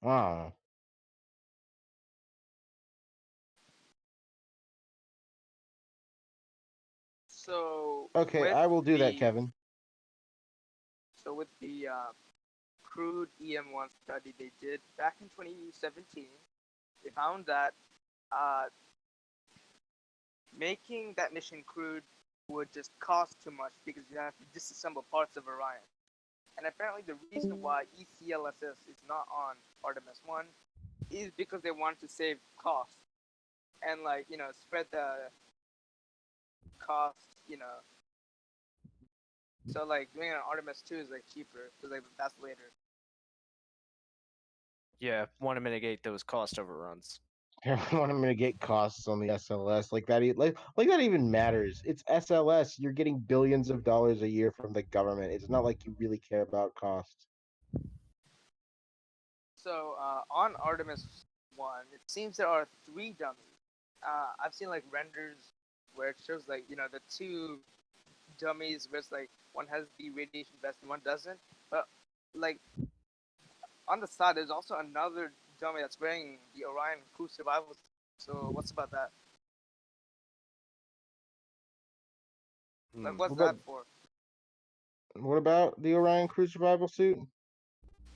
Wow. So Okay, with I will do that, the- Kevin. So with the crude EM1 study they did back in 2017, they found that making that mission crude would just cost too much because you have to disassemble parts of Orion. And apparently the reason why ECLSS is not on Artemis 1 is because they wanted to save costs and spread the cost, So like doing it on Artemis 2 is like cheaper because like that's later. Yeah, want to mitigate those cost overruns. I don't want to mitigate costs on the SLS like that. Like that even matters. It's SLS. You're getting billions of dollars a year from the government. It's not like you really care about costs. So on Artemis 1, it seems there are 3 dummies. I've seen like renders where it shows like the 2 dummies where it's like one has the radiation vest and one doesn't. But like on the side, there's also another dummy that's wearing the Orion crew survival. So what's about that? Like, Hmm. what's What that about for? the Orion crew survival suit?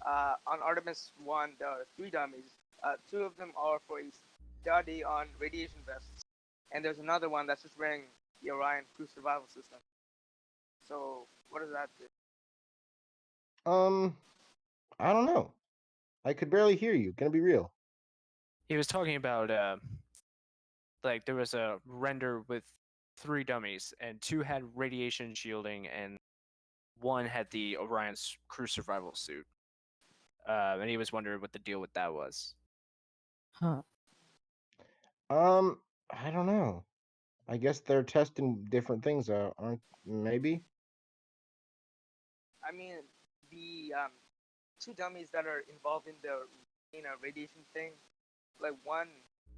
On Artemis 1, there are three dummies. Two of them are for a study on radiation vests, and there's another one that's just wearing the Orion crew survival system. So, what does that do? I don't know. I could barely hear you. Gonna be real. He was talking about like there was a render with three dummies, and two had radiation shielding, and one had the Orion's crew survival suit. And he was wondering what the deal with that was. Huh. I don't know. I guess they're testing different things out, aren't maybe? I mean, the two dummies that are involved in the radiation thing, like one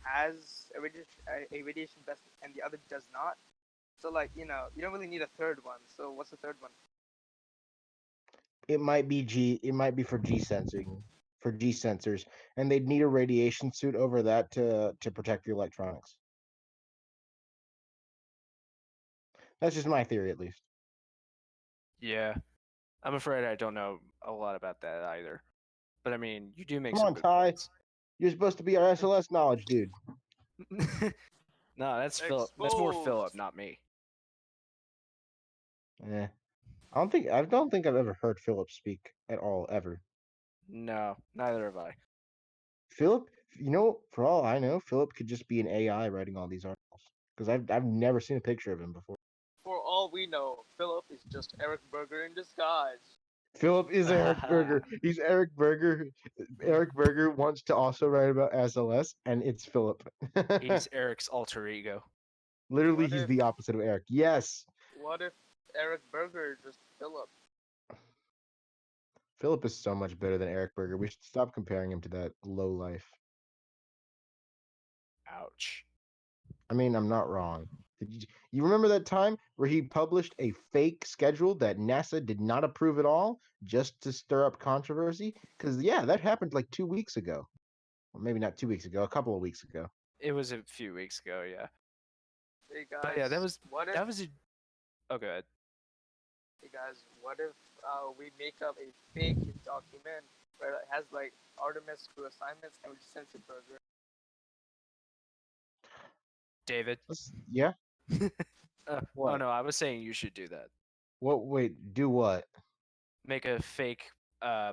has a radiation vest and the other does not. So like you don't really need a third one. So what's the third one? It might be it might be for G sensing, for G sensors, and they'd need a radiation suit over that to protect the electronics. That's just my theory, at least. Yeah, I'm afraid I don't know a lot about that either. But I mean, you do make Come some on, good Ty. points. You're supposed to be our SLS knowledge dude. No, that's Philip. That's more Philip, Exposed. not me. Eh. I don't think I've ever heard Philip speak at all, ever. No, neither have I. Philip, for all I know, Philip could just be an AI writing all these articles. Because I've never seen a picture of him before. For all we know, Philip is just Eric Berger in disguise. Philip is Eric Berger. He's Eric Berger. Eric Berger wants to also write about SLS, and it's Philip. He's Eric's alter ego. Literally, What he's if the opposite of Eric. Yes, what if Eric Berger is just Philip? Philip is so much better than Eric Berger. We should stop comparing him to that low life. Ouch. I mean, I'm not wrong. You remember that time where he published a fake schedule that NASA did not approve at all just to stir up controversy? Because, yeah, that happened like 2 weeks ago. Or maybe not 2 weeks ago, a couple of weeks ago. It was a few weeks ago, yeah. Hey But yeah, guys, what if a. Oh, go ahead. hey guys, what if we make up a fake document where it has like Artemis crew assignments and we just censor Berger? David. Yeah? Oh What? no, I was saying you should do that. What? Wait, do what? Make a fake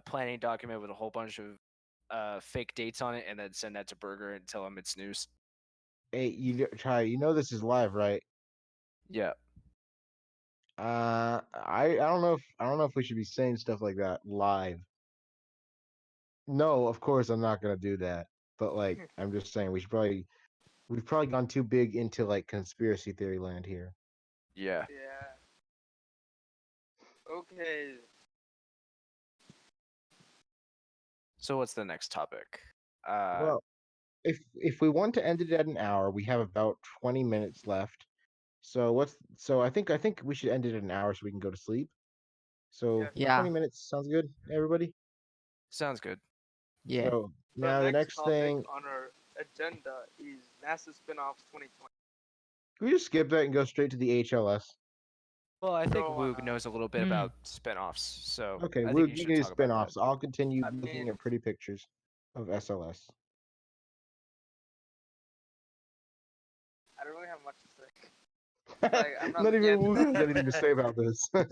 planning document with a whole bunch of fake dates on it, and then send that to Berger and tell him it's news. Hey, try. You know this is live, right? Yeah. I don't know if we should be saying stuff like that live. No, of course I'm not gonna do that. But like, I'm just saying we've probably gone too big into like conspiracy theory land here. Yeah. Yeah. Okay. So what's the next topic? Uh, Well, if we want to end it at an hour, we have about 20 minutes left. So I think we should end it at an hour so we can go to sleep. So Yeah. 20 Yeah. minutes sounds good, everybody. sounds good. Yeah. So The now the next next topic thing, on our agenda is NASA spin-offs 2020. can we just skip that and go straight to the HLS? Well, I think Sure, why Woog not? knows a little bit about spin-offs, so Okay, I we'll think you give should you talk about that. spin-offs. I'll continue I looking mean- at pretty pictures of SLS. I don't really have much to say. Like, I'm not Not even looking Wu at- has anything to say about this. I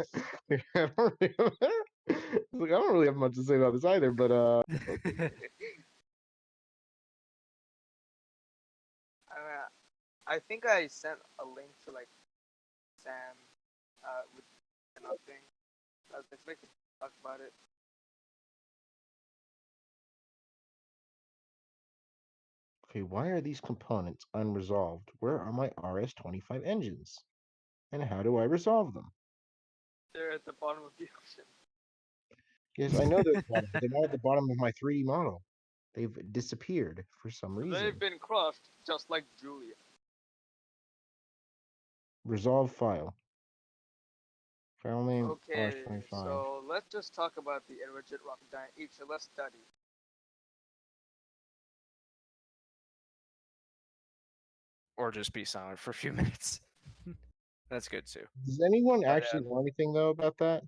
don't really have much to say about this either, but I think I sent a link to like Sam with nothing. I was expecting to talk about it. okay, why are these components unresolved? Where are my RS-25 engines? And how do I resolve them? They're at the bottom of the ocean. Yes, I know they're at the bottom, but they're not at the bottom of my 3D model. They've disappeared for some reason. They've been crushed, just like Julia. Resolve file. Family March Okay, 25. so let's just talk about the Aerojet Rocketdyne HLS study. Or just be silent for a few minutes. That's good too. Does anyone But, actually know anything though about that?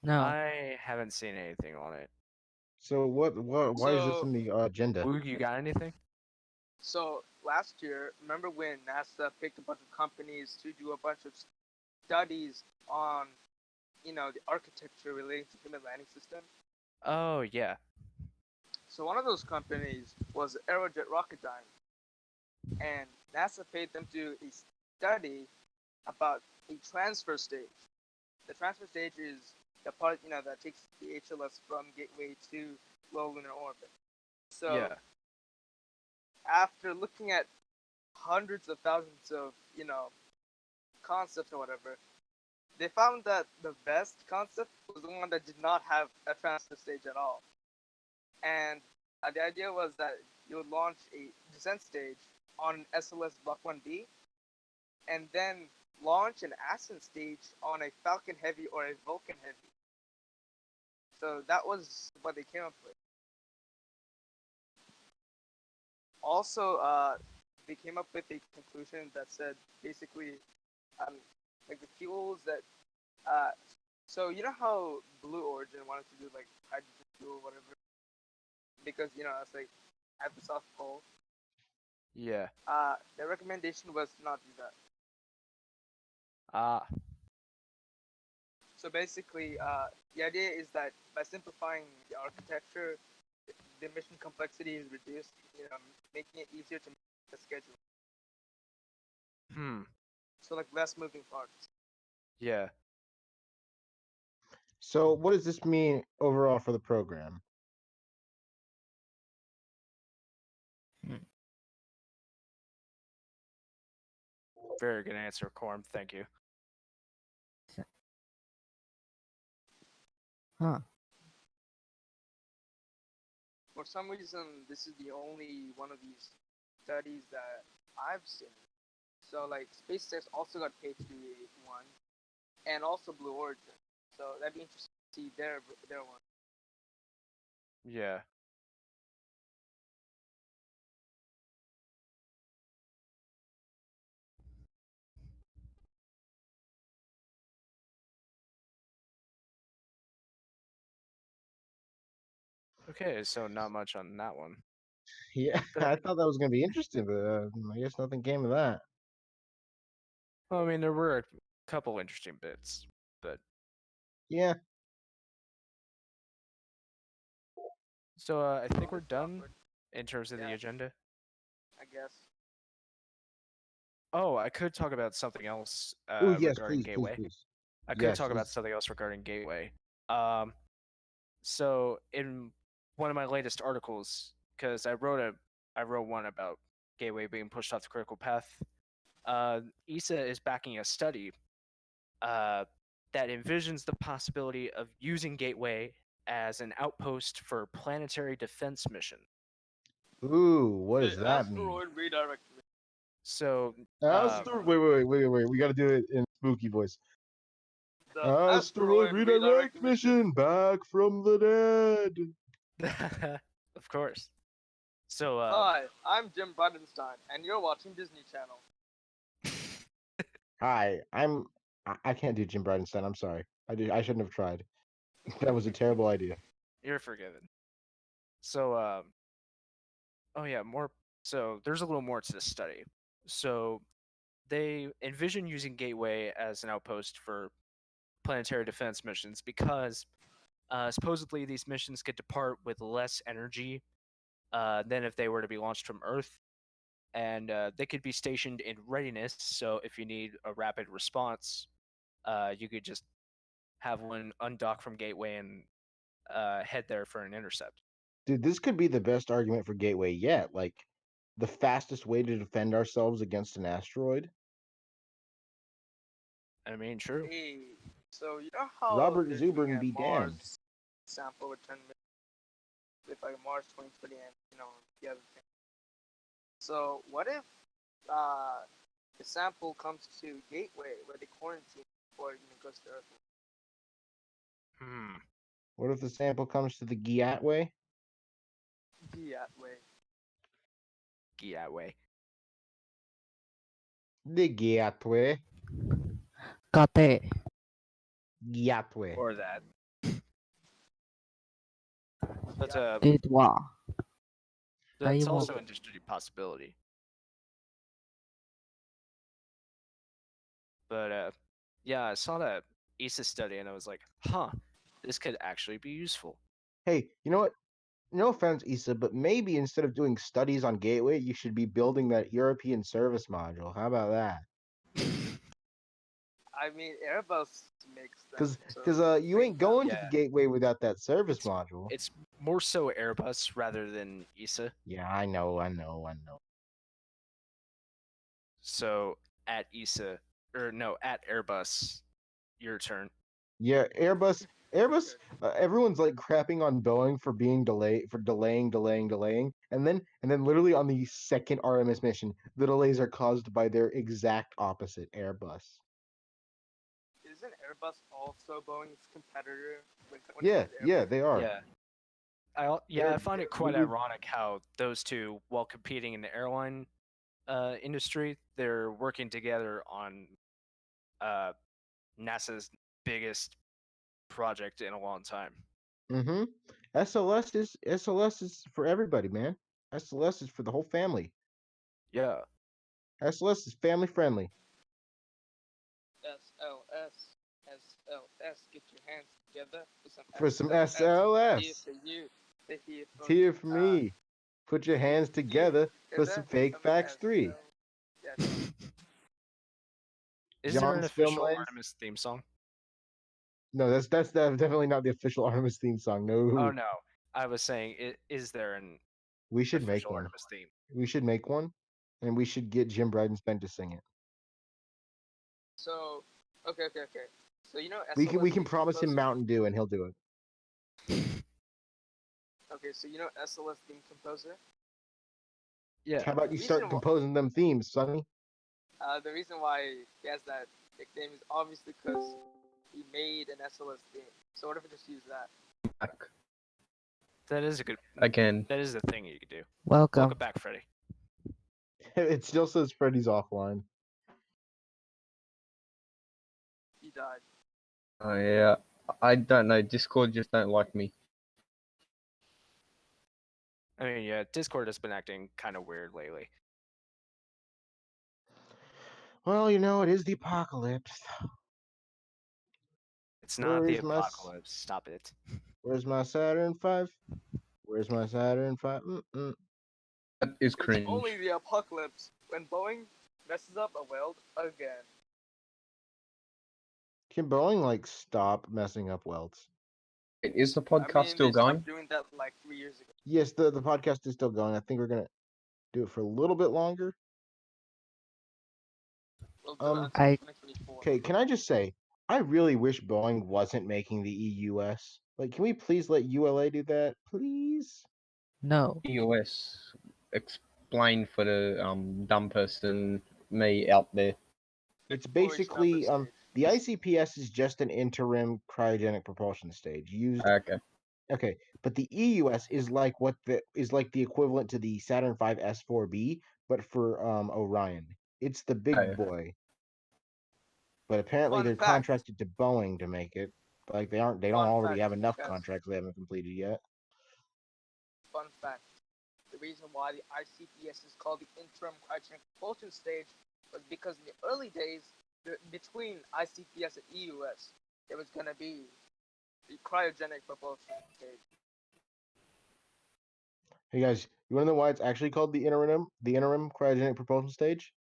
No. I haven't seen anything on it. So why is this So, in the agenda? Woog, you got anything? so last year, remember when NASA picked a bunch of companies to do a bunch of studies on, the architecture relating to human landing system? Oh yeah. So one of those companies was Aerojet Rocketdyne, and NASA paid them to do a study about a transfer stage. The transfer stage is the part that takes the HLS from Gateway to low lunar orbit. So Yeah. after looking at hundreds of thousands of concepts or whatever, they found that the best concept was the one that did not have a transfer stage at all. And the idea was that you would launch a descent stage on SLS Block 1B, and then launch an ascent stage on a Falcon Heavy or a Vulcan Heavy. So that was what they came up with. Also, they came up with a conclusion that said basically, like the fuels that, so you know how Blue Origin wanted to do like hydrogen fuel or whatever, because it's like at the South Pole. Yeah. Their recommendation was to not do that. Ah. So basically, the idea is that by simplifying the architecture, the mission complexity is reduced, making it easier to make the schedule. So like less moving parts. Yeah. So what does this mean overall for the program? Very good answer, Corm. Thank you. Huh. For some reason, this is the only one of these studies that I've seen. So like SpaceX also got paid to do one, and also Blue Origin. So that'd be interesting to see their one. Yeah. Okay, so not much on that one. Yeah, But I thought that was gonna be interesting, but I guess nothing came of that. well, I mean, there were a couple interesting bits, but Yeah. so I think we're It's done awkward, in terms of the Yeah. agenda. I guess. Oh, I could talk about something else Oh yes, regarding please, please, Gateway. please. I could Yes. talk about something else regarding Gateway. So in one of my latest articles, because I wrote one about Gateway being pushed off the critical path. ESA is backing a study that envisions the possibility of using Gateway as an outpost for planetary defense mission. Ooh, what does The that mean? asteroid redirected. So Wait. We gotta do it in spooky voice. The Asteroid redirect mission back from the dead. of course. So Hi, I'm Jim Bridenstine, and you're watching Disney Channel. Hi, I can't do Jim Bridenstine. I'm sorry. I shouldn't have tried. That was a terrible idea. you're forgiven. So oh yeah, more. So there's a little more to the study. So they envision using Gateway as an outpost for planetary defense missions because supposedly these missions could depart with less energy than if they were to be launched from Earth, and they could be stationed in readiness. So if you need a rapid response, you could just have one undock from Gateway and head there for an intercept. Dude, this could be the best argument for Gateway yet. Like the fastest way to defend ourselves against an asteroid. I mean, true. Hey, so you know how Robert they're doing Zubrin a be Mars damned. sample return with like Mars 2020 and the other thing. So what if the sample comes to Gateway where they quarantine before it goes to Earth? What if the sample comes to the Gateway? Gateway. Gateway. The Gateway. Kate. Gateway. Or that. But Gatwa. that's Kayo also mo. an industry possibility. But yeah, I saw that ESA study and I was like, huh, this could actually be useful. Hey, you know what? No offense, Issa, but maybe instead of doing studies on Gateway, you should be building that European service module. How about that? I mean, Airbus makes them. Because you ain't going to the Yeah. Gateway without that service module. It's more so Airbus rather than ESA. Yeah, I know. So at ESA, or no, at Airbus, your turn. Yeah, Airbus. Everyone's like crapping on Boeing for being delaying, and then literally on the second RMS mission, the delays are caused by their exact opposite, Airbus. Isn't Airbus also Boeing's competitor? When it Yeah, comes to airplanes? they are. Yeah. I find it quite ironic how those two, while competing in the airline industry, they're working together on NASA's biggest project in a long time. Mm-hmm. SLS is for everybody, man. SLS is for the whole family. Yeah. SLS is family friendly. SLS. Get your hands together For some Here SLS. for you. It's here for me. Put your hands together for some Fake Facts 3. Yeah. Is there an John's film official lens? Artemis theme song? No, that's definitely not the official Artemis theme song. No. Oh no, I was saying, is there an We should make official one. Artemis theme? We should make one, and we should get Jim Bridenstine to sing it. So, okay. So you know We SLS can theme promise him composer? Mountain Dew, and he'll do it. Okay, so you know SLS theme composer? Yeah. How about you The start reason why- composing them themes, Sonny? The reason why he has that nickname is obviously because he made an SLS theme. So what if we just use that? That is a good. Again. That is the thing you could do. Welcome. Welcome back, Freddy. It still says Freddy's offline. He died. Oh yeah. I don't know. Discord just don't like me. I mean, yeah, Discord has been acting kind of weird lately. Well, you know, it is the apocalypse. It's not the Where's my apocalypse. Stop it. Where's my Saturn V? Where's my Saturn V? That is It's cringe. only the apocalypse when Boeing messes up a weld again. Can Boeing like stop messing up welds? Is the I podcast mean, still they going? stopped doing that like 3 years ago. Yes, the podcast is still going. I think we're gonna do it for a little bit longer. We'll do it until I- 2024. Okay, can I just say, I really wish Boeing wasn't making the EUS. Like, can we please let ULA do that, please? No. EOS. Explain for the dumb person, me out there. It's Before we basically stop this the ICPS is just an interim cryogenic propulsion stage used. Okay. Okay, but the EUS is like the equivalent to the Saturn V S4B, but for Orion. It's the big Okay. boy. But apparently Fun they're fact. contracted to Boeing to make it. Like they don't Fun already fact, have enough guys. contracts they haven't completed yet. Fun fact. The reason why the ICPS is called the interim cryogenic propulsion stage was because in the early days, between ICPS and EUS, there was going to be the cryogenic propulsion stage. Hey guys, you wanna know why it's actually called the interim cryogenic propulsion stage?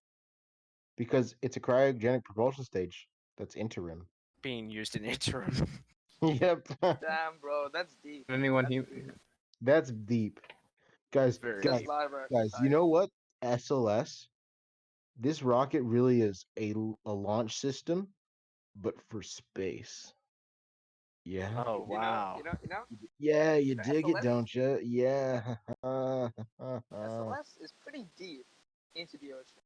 Because it's a cryogenic propulsion stage that's interim. Being used in interim. Yep. Damn, bro, that's deep. Anyone That's here? deep. That's deep. Guys, Very guys, deep. guys, you know what? SLS, this rocket really is a launch system, but for space. Yeah. Oh wow. You know, Yeah, you the dig it, SLS? don't you? Yeah. SLS is pretty deep into the ocean.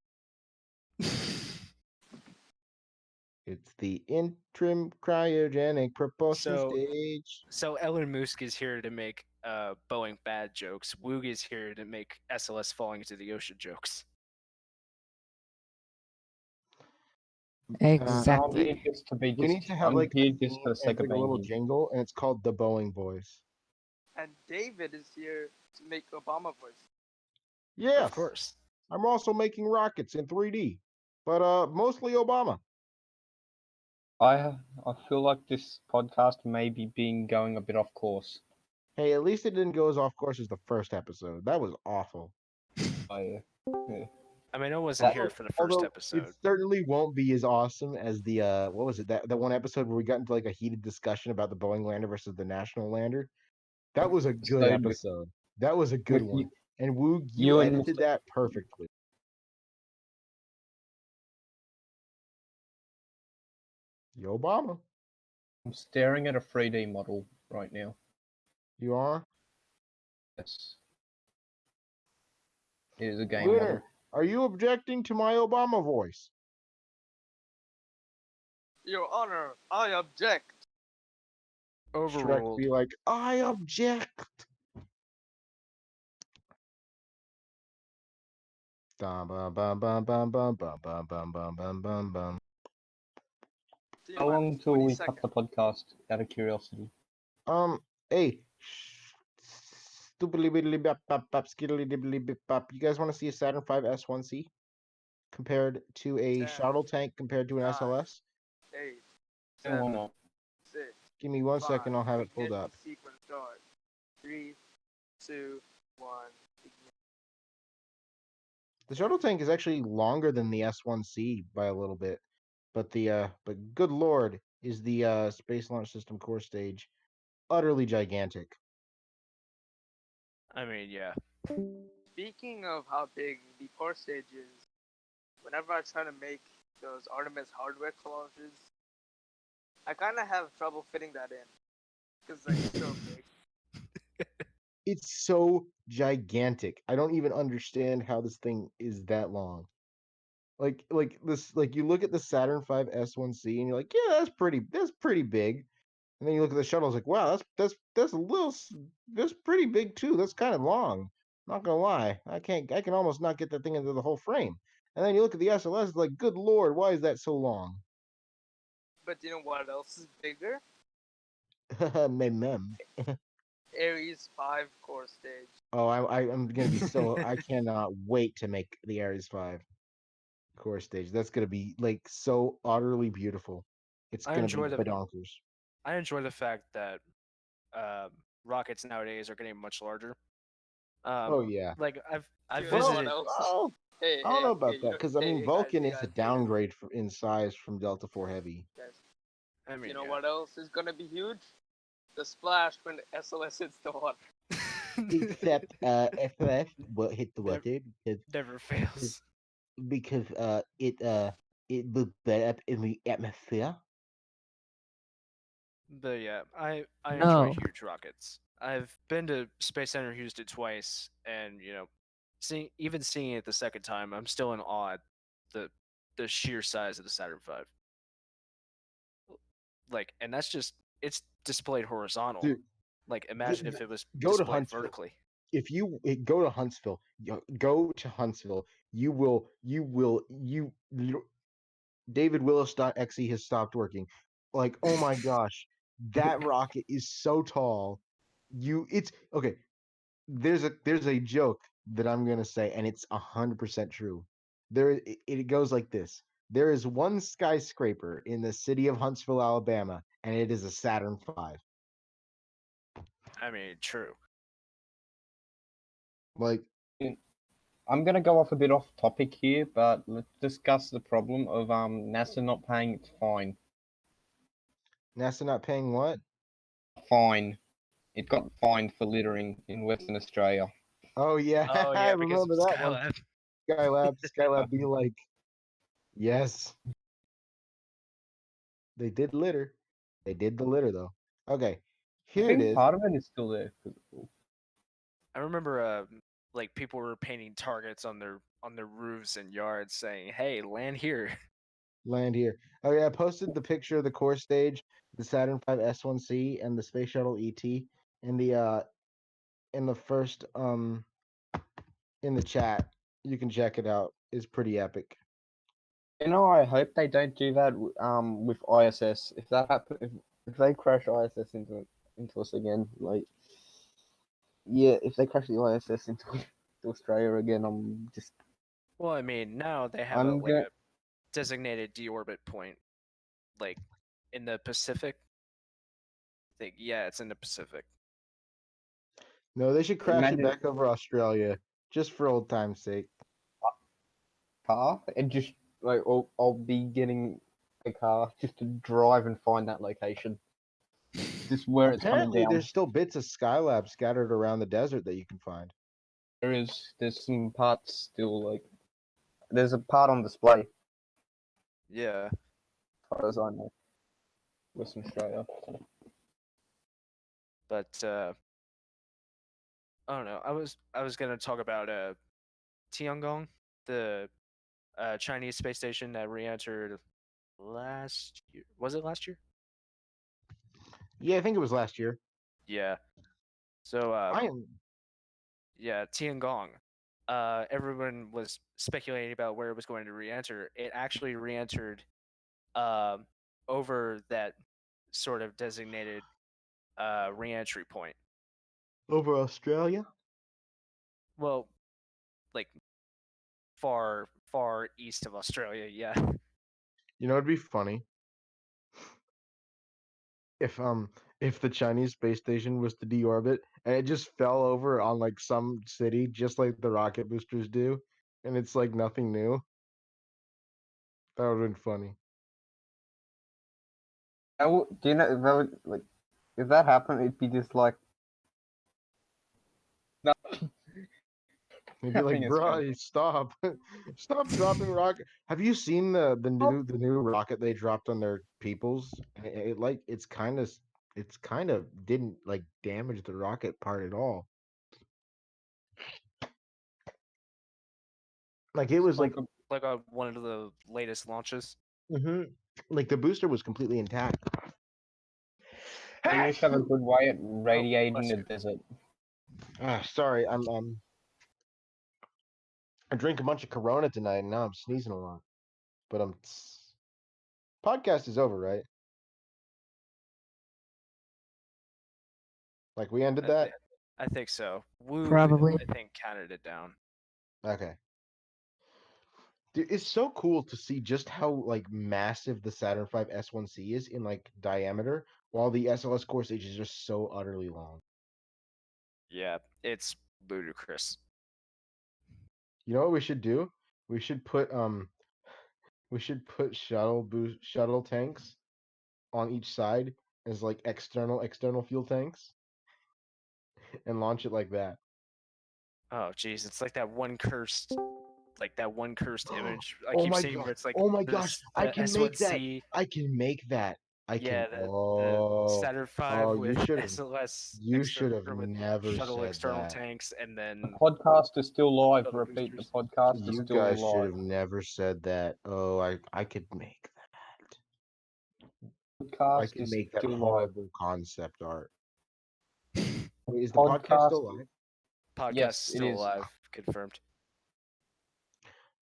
It's the interim cryogenic propulsion So- stage. So Elon Musk is here to make Boeing bad jokes. Woog is here to make SLS falling into the ocean jokes. Exactly. I'm here just to be We need just. to have I'm like a here theme just for the and sake it's of like a being little here. jingle, and it's called the Boeing Boys. And David is here to make Obama voice. Yes, Of course. I'm also making rockets in 3D, but mostly Obama. I feel like this podcast may be being going a bit off course. Hey, at least it didn't go as off course as the first episode. That was awful. I, yeah. I mean, I wasn't here for the first Although episode. it certainly won't be as awesome as the what was it, that one episode where we got into like a heated discussion about the Boeing lander versus the National lander. That was a good Episode with- episode. That was a good with one. you- And Woog, you you and edited Mr. that perfectly. Yo, Obama, I'm staring at a 3D model right now. you are. Yes. It is a game Lunar, model. are you objecting to my Obama voice? Your Honor, I object. Shrek Overruled. be like, I object. Bum, bum, bum, bum, bum, bum, bum, bum, bum, bum, bum, bum, bum. T How minus long till 20 we seconds. cut the podcast? Out of curiosity. Hey, stupidly biddly bop bop bop skiddly dibbly bip bop. You guys want to see a Saturn V S1C compared to a 10, shuttle tank compared to an 9, SLS? 8, Yeah, why 7, not? 6, Give me 1 5, second, I'll have it pulled ignition up. sequence start. 3, 2, 1. Ignition. The shuttle tank is actually longer than the S1C by a little bit, but but good lord, is the Space Launch System core stage utterly gigantic. I mean, yeah. Speaking of how big the core stage is, whenever I try to make those Artemis hardware collages, I kind of have trouble fitting that in because like it's so big. It's so gigantic. I don't even understand how this thing is that long. Like this, like you look at the Saturn V S1C and you're like, yeah, that's pretty big. And then you look at the shuttle, it's like, wow, that's a little, that's pretty big too. That's kind of long. Not gonna lie, I can almost not get that thing into the whole frame. And then you look at the SLS, it's like, good lord, why is that so long? But you know what else is bigger? Mem. Ares 5 core stage. Oh, I'm gonna be so I cannot wait to make the Ares 5 core stage. That's gonna be like so utterly beautiful. It's I gonna enjoy be the- bonkers. I enjoy the fact that rockets nowadays are getting much larger. Oh yeah. Like I've You know what visited. else? Well, Hey, I don't know hey, about hey, that because I hey, mean hey, Vulcan guys, is hey, a guys, downgrade in size from Delta 4 Heavy. guys. I mean, You know yeah. what else is gonna be huge? The splash when the SLS hits the water. Except SLS will hit the water Never fails. because it will burn up in the atmosphere. But yeah, I No. enjoy huge rockets. I've been to Space Center Houston twice, and seeing it the second time, I'm still in awe at the sheer size of the Saturn V. Like, and that's just it's displayed horizontal. Dude, Like, imagine if it was go to displayed Huntsville. vertically. If you go to Huntsville, David Willis.exe has stopped working. Like, oh my gosh, that rocket is so tall. It's okay. There's a joke that I'm gonna say, and it's 100% true. It goes like this: there is one skyscraper in the city of Huntsville, Alabama, and it is a Saturn V. I mean, true. Like, I'm gonna go off a bit off topic here, but let's discuss the problem of NASA not paying its fine. NASA not paying what? Fine. It got fined for littering in Western Australia. Oh yeah, Oh I yeah, because remember of that one. Skylab. Skylab being like, yes, they did litter. They did the litter though. Okay, I here it think is. part of it is still there. I remember, like people were painting targets on their roofs and yards, saying, "Hey, land here." land here. Oh yeah, I posted the picture of the core stage, the Saturn V S1C, and the space shuttle ET in the first in the chat. You can check it out. It's pretty epic. I hope they don't do that with ISS. If that happen, if they crash ISS into us again, like yeah, if they crash the ISS into to Australia again, I'm just Well, I mean, now they have I'm like going a designated deorbit point, like in the Pacific. Yeah, it's in the Pacific. No, they should crash it imagine back over Australia just for old time's sake. car and just like I'll be getting a car just to drive and find that location, just where it's coming Apparently, down. there's still bits of Skylab scattered around the desert that you can find. There's some parts still like there's a part on display, Yeah. as far as I know, Western Australia. But I don't know. I was gonna talk about Tiangong, the Chinese space station that re-entered last year. Was it last year? Yeah, I think it was last year. Yeah. So I am. yeah, Tiangong. Everyone was speculating about where it was going to re-enter. It actually re-entered over that sort of designated re-entry point. Over Australia? Well, like far east of Australia. Yeah. You know, it'd be funny if the Chinese space station was to deorbit and it just fell over on like some city, just like the rocket boosters do, and it's like nothing new. That would have been funny. Do you know if that would like if that happened, it'd be just like no, They'd be like, nothing is "Bro, funny. stop, stop dropping rocket." Have you seen the new rocket they dropped on their peoples? It's kind of didn't like damage the rocket part at all. Like it was like Like on one of the latest launches. hmm like the booster was completely intact. They used to have a good way at Oh, radiating bless the you. desert. Sorry, I drank a bunch of Corona tonight, and now I'm sneezing a lot. But podcast is over, right? Like we ended that. I think so. Woog, Probably. I think, counted it down. Okay. Dude, it's so cool to see just how like massive the Saturn V S1C is in like diameter, while the SLS core stage is just so utterly long. Yeah, it's ludicrous. You know what we should do? We should put shuttle tanks on each side as like external fuel tanks and launch it like that. Oh, jeez, it's like that one cursed, image I Oh keep my seeing god! where it's like Oh my gosh! I the can make that! S1C. I can make that! I can. Yeah, the Oh, Saturn V oh! with SLS You external should have or with never shuttle said external that. tanks, and The then podcast is still live. shuttle Repeat, the boosters. podcast is You still guys should live. have never said that. Oh, I could make that. I Podcast could is make that still live. horrible concept art. Wait, is the podcast Podcast. still live? Podcast Yes, it still is. alive, confirmed.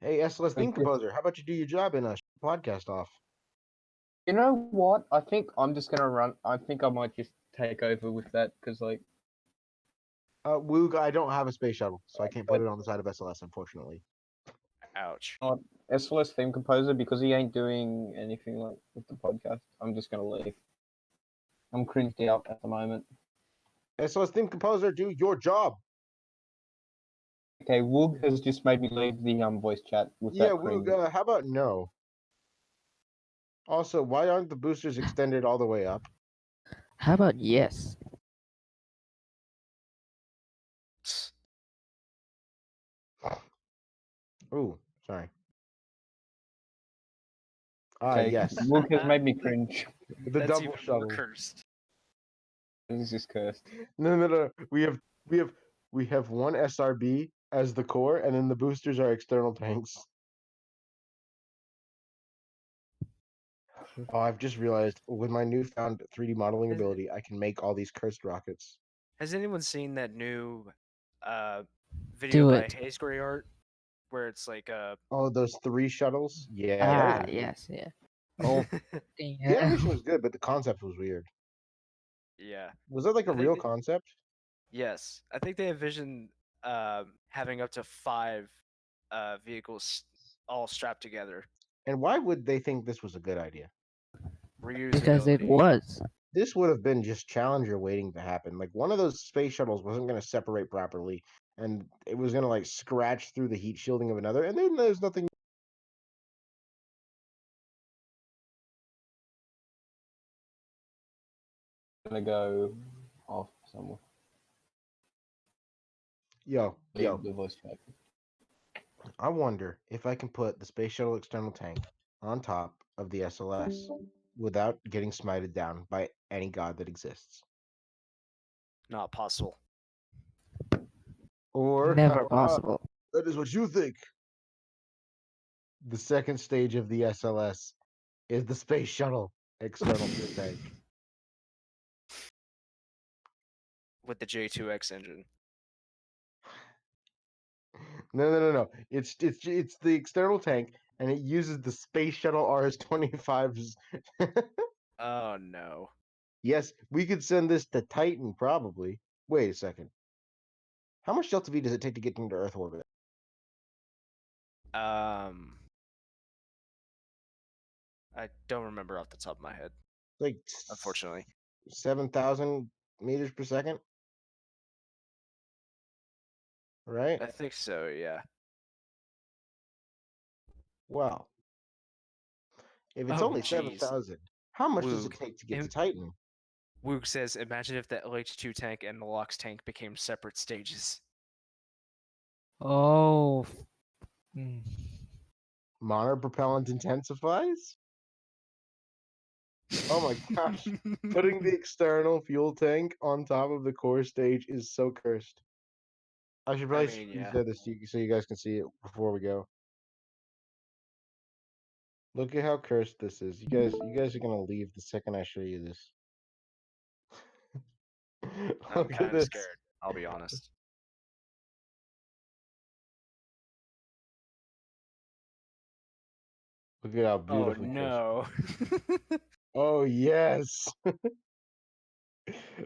Hey, SLS theme Thank you. composer, how about you do your job and shut the podcast off? You know what? I think I'm just gonna run. I think I might just take over with that because like, Woog, I don't have a space shuttle, so I can't put but it on the side of SLS, unfortunately. Ouch. not SLS theme composer because he ain't doing anything like with the podcast. I'm just gonna leave. I'm cringed out at the moment. SLS theme composer, do your job. Okay, Woog has just made me leave the voice chat with Yeah, that Woog, cringe. how about no? Also, why aren't the boosters extended all the way up? How about yes? Ooh, sorry. Okay, Yes. Woog has made me cringe. The That's double even more shuttle. cursed. This is just cursed. No. We have one SRB as the core, and then the boosters are external tanks. Oh, I've just realized with my newfound 3D modeling Is it- ability, I can make all these cursed rockets. Has anyone seen that new video Do by it. Haze Gray Art where it's like Oh, those 3 shuttles? Yeah, that was Ah, weird. yes, yeah. Oh, The animation was good, but the concept was weird. yeah. Was that like a I think real that- concept? Yes, I think they envision having up to 5 vehicles all strapped together. And why would they think this was a good idea? because it Reusability. was. This would have been just Challenger waiting to happen. Like one of those space shuttles wasn't going to separate properly, and it was going to like scratch through the heat shielding of another, and then there's nothing. Gonna go off somewhere. Yo, Leave the voice chat. I wonder if I can put the space shuttle external tank on top of the SLS without getting smited down by any god that exists. Not possible. Or Never possible. that is what you think. The second stage of the SLS is the space shuttle external fuel tank. With the J2X engine. No. It's the external tank, and it uses the space shuttle RS-25's. Oh no. Yes, we could send this to Titan probably. Wait a second. How much delta V does it take to get into Earth orbit? I don't remember off the top of my head, Like unfortunately. 7,000 meters per second, right? I think so, yeah. Wow. If it's Oh, only jeez. 7,000, how much does it Woog. take to get to Im- Titan? Woog says, imagine if the LH2 tank and the LOX tank became separate stages. Oh. Mm. Monopropellant intensifies? Oh my gosh. Putting the external fuel tank on top of the core stage is so cursed. I should probably mean, yeah. share this so you guys can see it before we go. Look at how cursed this is. You guys are gonna leave the second I show you this. I'm Look at kind of this. scared, I'll be honest. Look at how Oh beautifully cursed. no. Oh yes.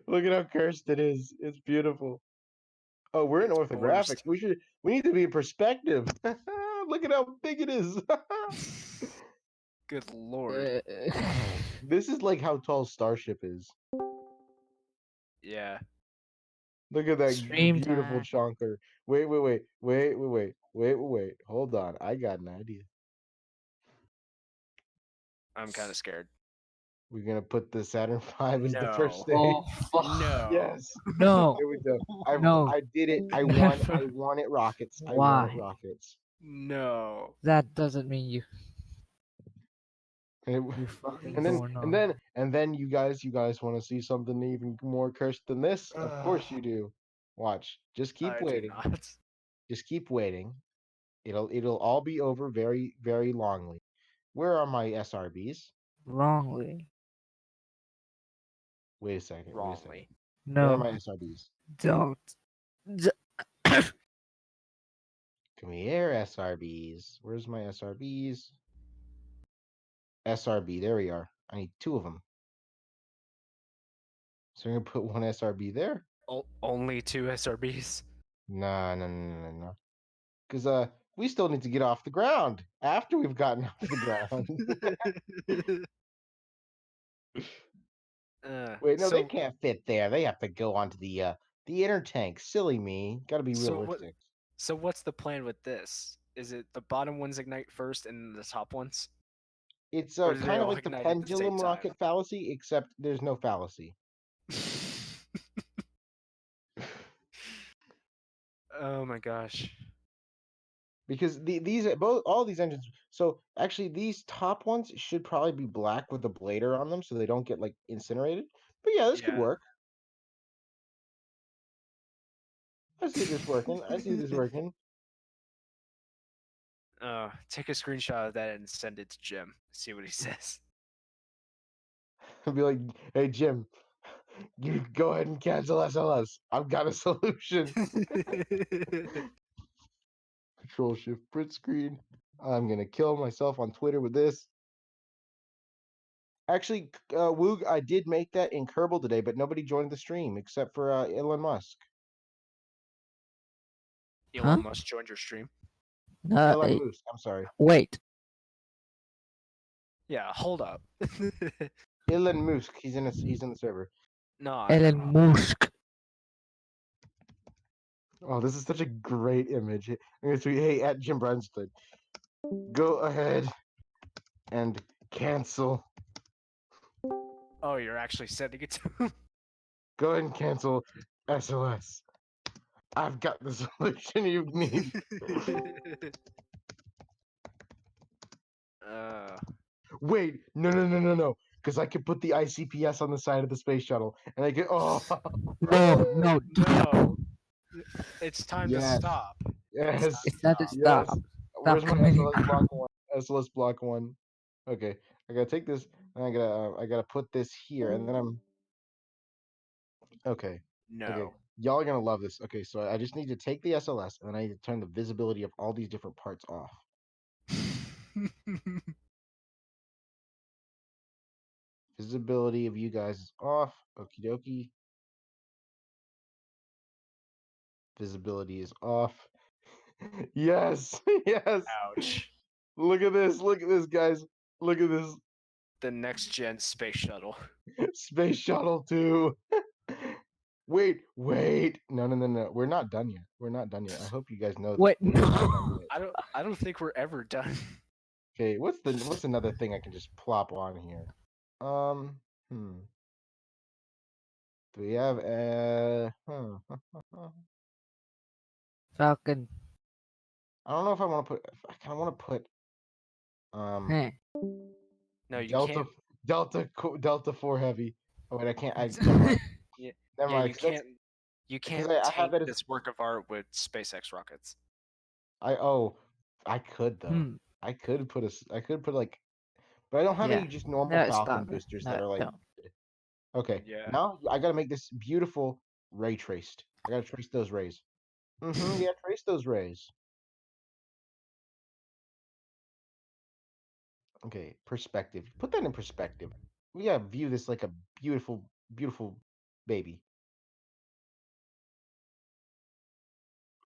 Look at how cursed it is. It's beautiful. Oh, we're in It's orthographic. worst. We need to be in perspective. Look at how big it is. Good lord. This is like how tall Starship is. Yeah. Look at that Stream beautiful time. chonker. Wait. Hold on. I got an idea. I'm kind of scared. We're gonna put the Saturn V as the first No. stage. Oh, fuck. No. Yes. No. There we go. No. I did it. I Never. wanted rockets. I Why? wanted rockets. No. That doesn't mean you And, it- you fucking and don't know. then you guys want to see something even more cursed than this? Of course you do. Watch. Just keep I do waiting. not. Just keep waiting. It'll all be over very, very longly. Where are my SRBs? Wrongly. Wait a second. Wrongly. Where are No. my SRBs? Don't. Come here, SRBs. Where's my SRBs? SRB. There we are. I need 2 of them. So I'm gonna put 1 SRB there. Only 2 SRBs. No. Because we still need to get off the ground after we've gotten off the ground. Wait, no, they so, can't fit there. They have to go onto the inner tank. Silly me. Got to be so what? realistic. So what's the plan with this? Is it the bottom ones ignite first and then the top ones? It's Or do they kind of all like the ignite at the same pendulum time? rocket fallacy, except there's no fallacy. Oh my gosh. Because all these engines. So actually, these top ones should probably be black with a blader on them, so they don't get like incinerated. But yeah, this could Yeah. work. I see this working. Take a screenshot of that and send it to Jim. See what he says. and be like, "Hey Jim, you go ahead and cancel SLS. I've got a solution." Control Shift print screen. I'm gonna kill myself on Twitter with this. Actually, Woog, I did make that in Kerbal today, but nobody joined the stream except for Elon Musk. Elon Huh? Musk joined your stream. Elon Musk. I'm sorry. Wait. Yeah, hold up. Elon Musk. He's in the server. No, Elon Musk. Oh, this is such a great image. I'm gonna tweet, hey, at Jim Brunstad, go ahead and cancel. Oh, you're actually sending it to him? Go ahead and cancel SOS. I've got the solution you need. Wait, no. Because I could put the ICPS on the side of the space shuttle, and I could. Oh, No. No. It's time to Yes. stop. yes, It's not to yes. stop. Where's my committing SLS block one? SLS block one. Okay, I gotta take this, and I gotta put this here, and then I'm. Okay. No. Okay. Y'all are gonna love this. Okay, so I just need to take the SLS, and then I need to turn the visibility of all these different parts off. Visibility of you guys is off. Okie dokie. Visibility is off. Yes, yes. Ouch. Look at this, guys. Look at this. The next gen space shuttle. Space Shuttle 2. Wait. No. We're not done yet. I hope you guys know that. Wait, We're not no. done yet. I don't think we're ever done. Okay, what's another thing I can just plop on here? Do we have Falcon. I don't know if I want to put. I kind of want to put Heh. No, you Delta can't. Delta 4 heavy. Oh wait, I can't. Never Yeah, mind. you 'Cause that's- can't. You can't I have taint that as this work of art with SpaceX rockets. I could though. Hmm. I could put like, but I don't have Yeah. any just normal No, Falcon stop it. boosters No, that are like. don't. Okay, Yeah. now I gotta make this beautiful ray traced. I gotta trace those rays. Yeah, trace those rays. Okay, perspective. Put that in perspective. We gotta view this like a beautiful, beautiful baby.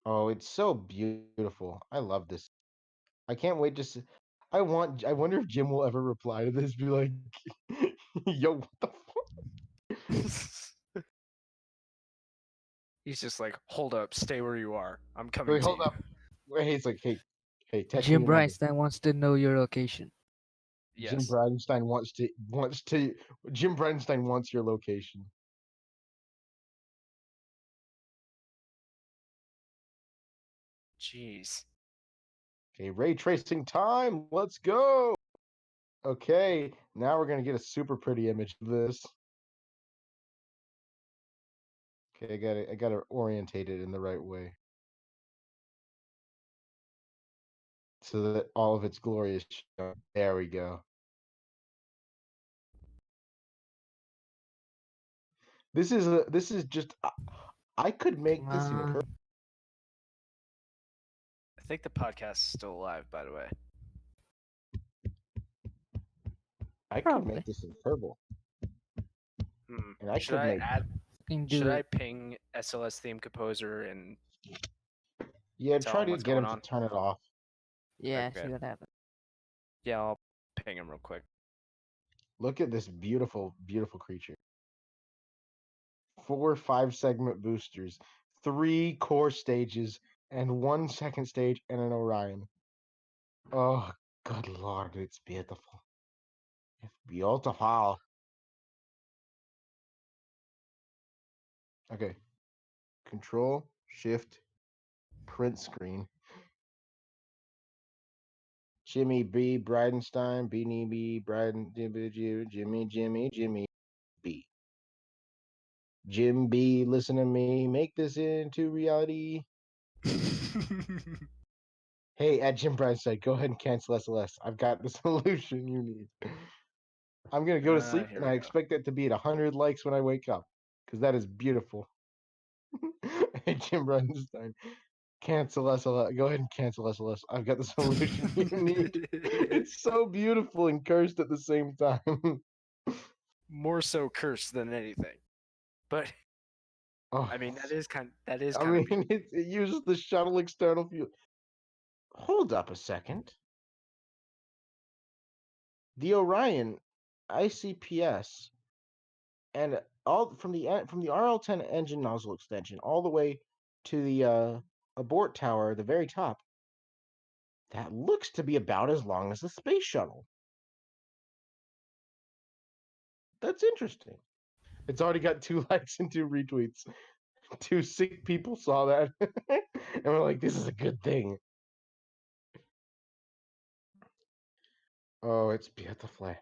Oh, it's so beautiful. I love this. I can't wait to see. I wonder if Jim will ever reply to this. Be like, "Yo, what the fuck?" He's just like, hold up, stay where you are. I'm coming Wait, to hold you. up. Wait, he's like, hey, text me Jim your number. Breinstein wants to know your location. Jim Yes. Bridenstine wants to. Jim Bridenstine wants your location. Jeez. Okay, ray tracing time. Let's go. Okay, now we're gonna get a super pretty image of this. Okay, I gotta orientate it in the right way so that all of its glory is shown. There we go. This is just. I could make this in. Um, I think the podcast is still alive, by the way. I could Probably. make this in Kerbal, and I Should could I make. add? can do Should I it. ping SLS theme composer and Yeah, tell try him to what's get going him on? to turn it off. Yeah, Okay. see what happens. Yeah, I'll ping him real quick. Look at this beautiful, beautiful creature. 4 5-segment boosters, 3 core stages, and 1 second stage, and an Orion. Oh, good lord, it's beautiful. It's beautiful. Okay. Control, Shift, print screen. Jimmy B. Bridenstine, Beanie B. Briden, Jimmy B. Jim B. Listen to me. Make this into reality. Hey, at Jim Brightside, go ahead and cancel SLS. I've got the solution you need. I'm gonna go to sleep, Here and we I go. expect that to be at 100 likes when I wake up, because that is beautiful. Hey, Jim Bridenstine, cancel SLS. Go ahead and cancel SLS. I've got the solution you need. It's so beautiful and cursed at the same time. More so cursed than anything. But Oh, I mean that is kind I of mean, it uses the shuttle external fuel. Hold up a second. The Orion ICPS and all from the RL-10 engine nozzle extension all the way to the abort tower, the very top. That looks to be about as long as the space shuttle. That's interesting. It's already got 2 likes and 2 retweets. 2 sick people saw that and we're like, this is a good thing. Oh, it's beautiful.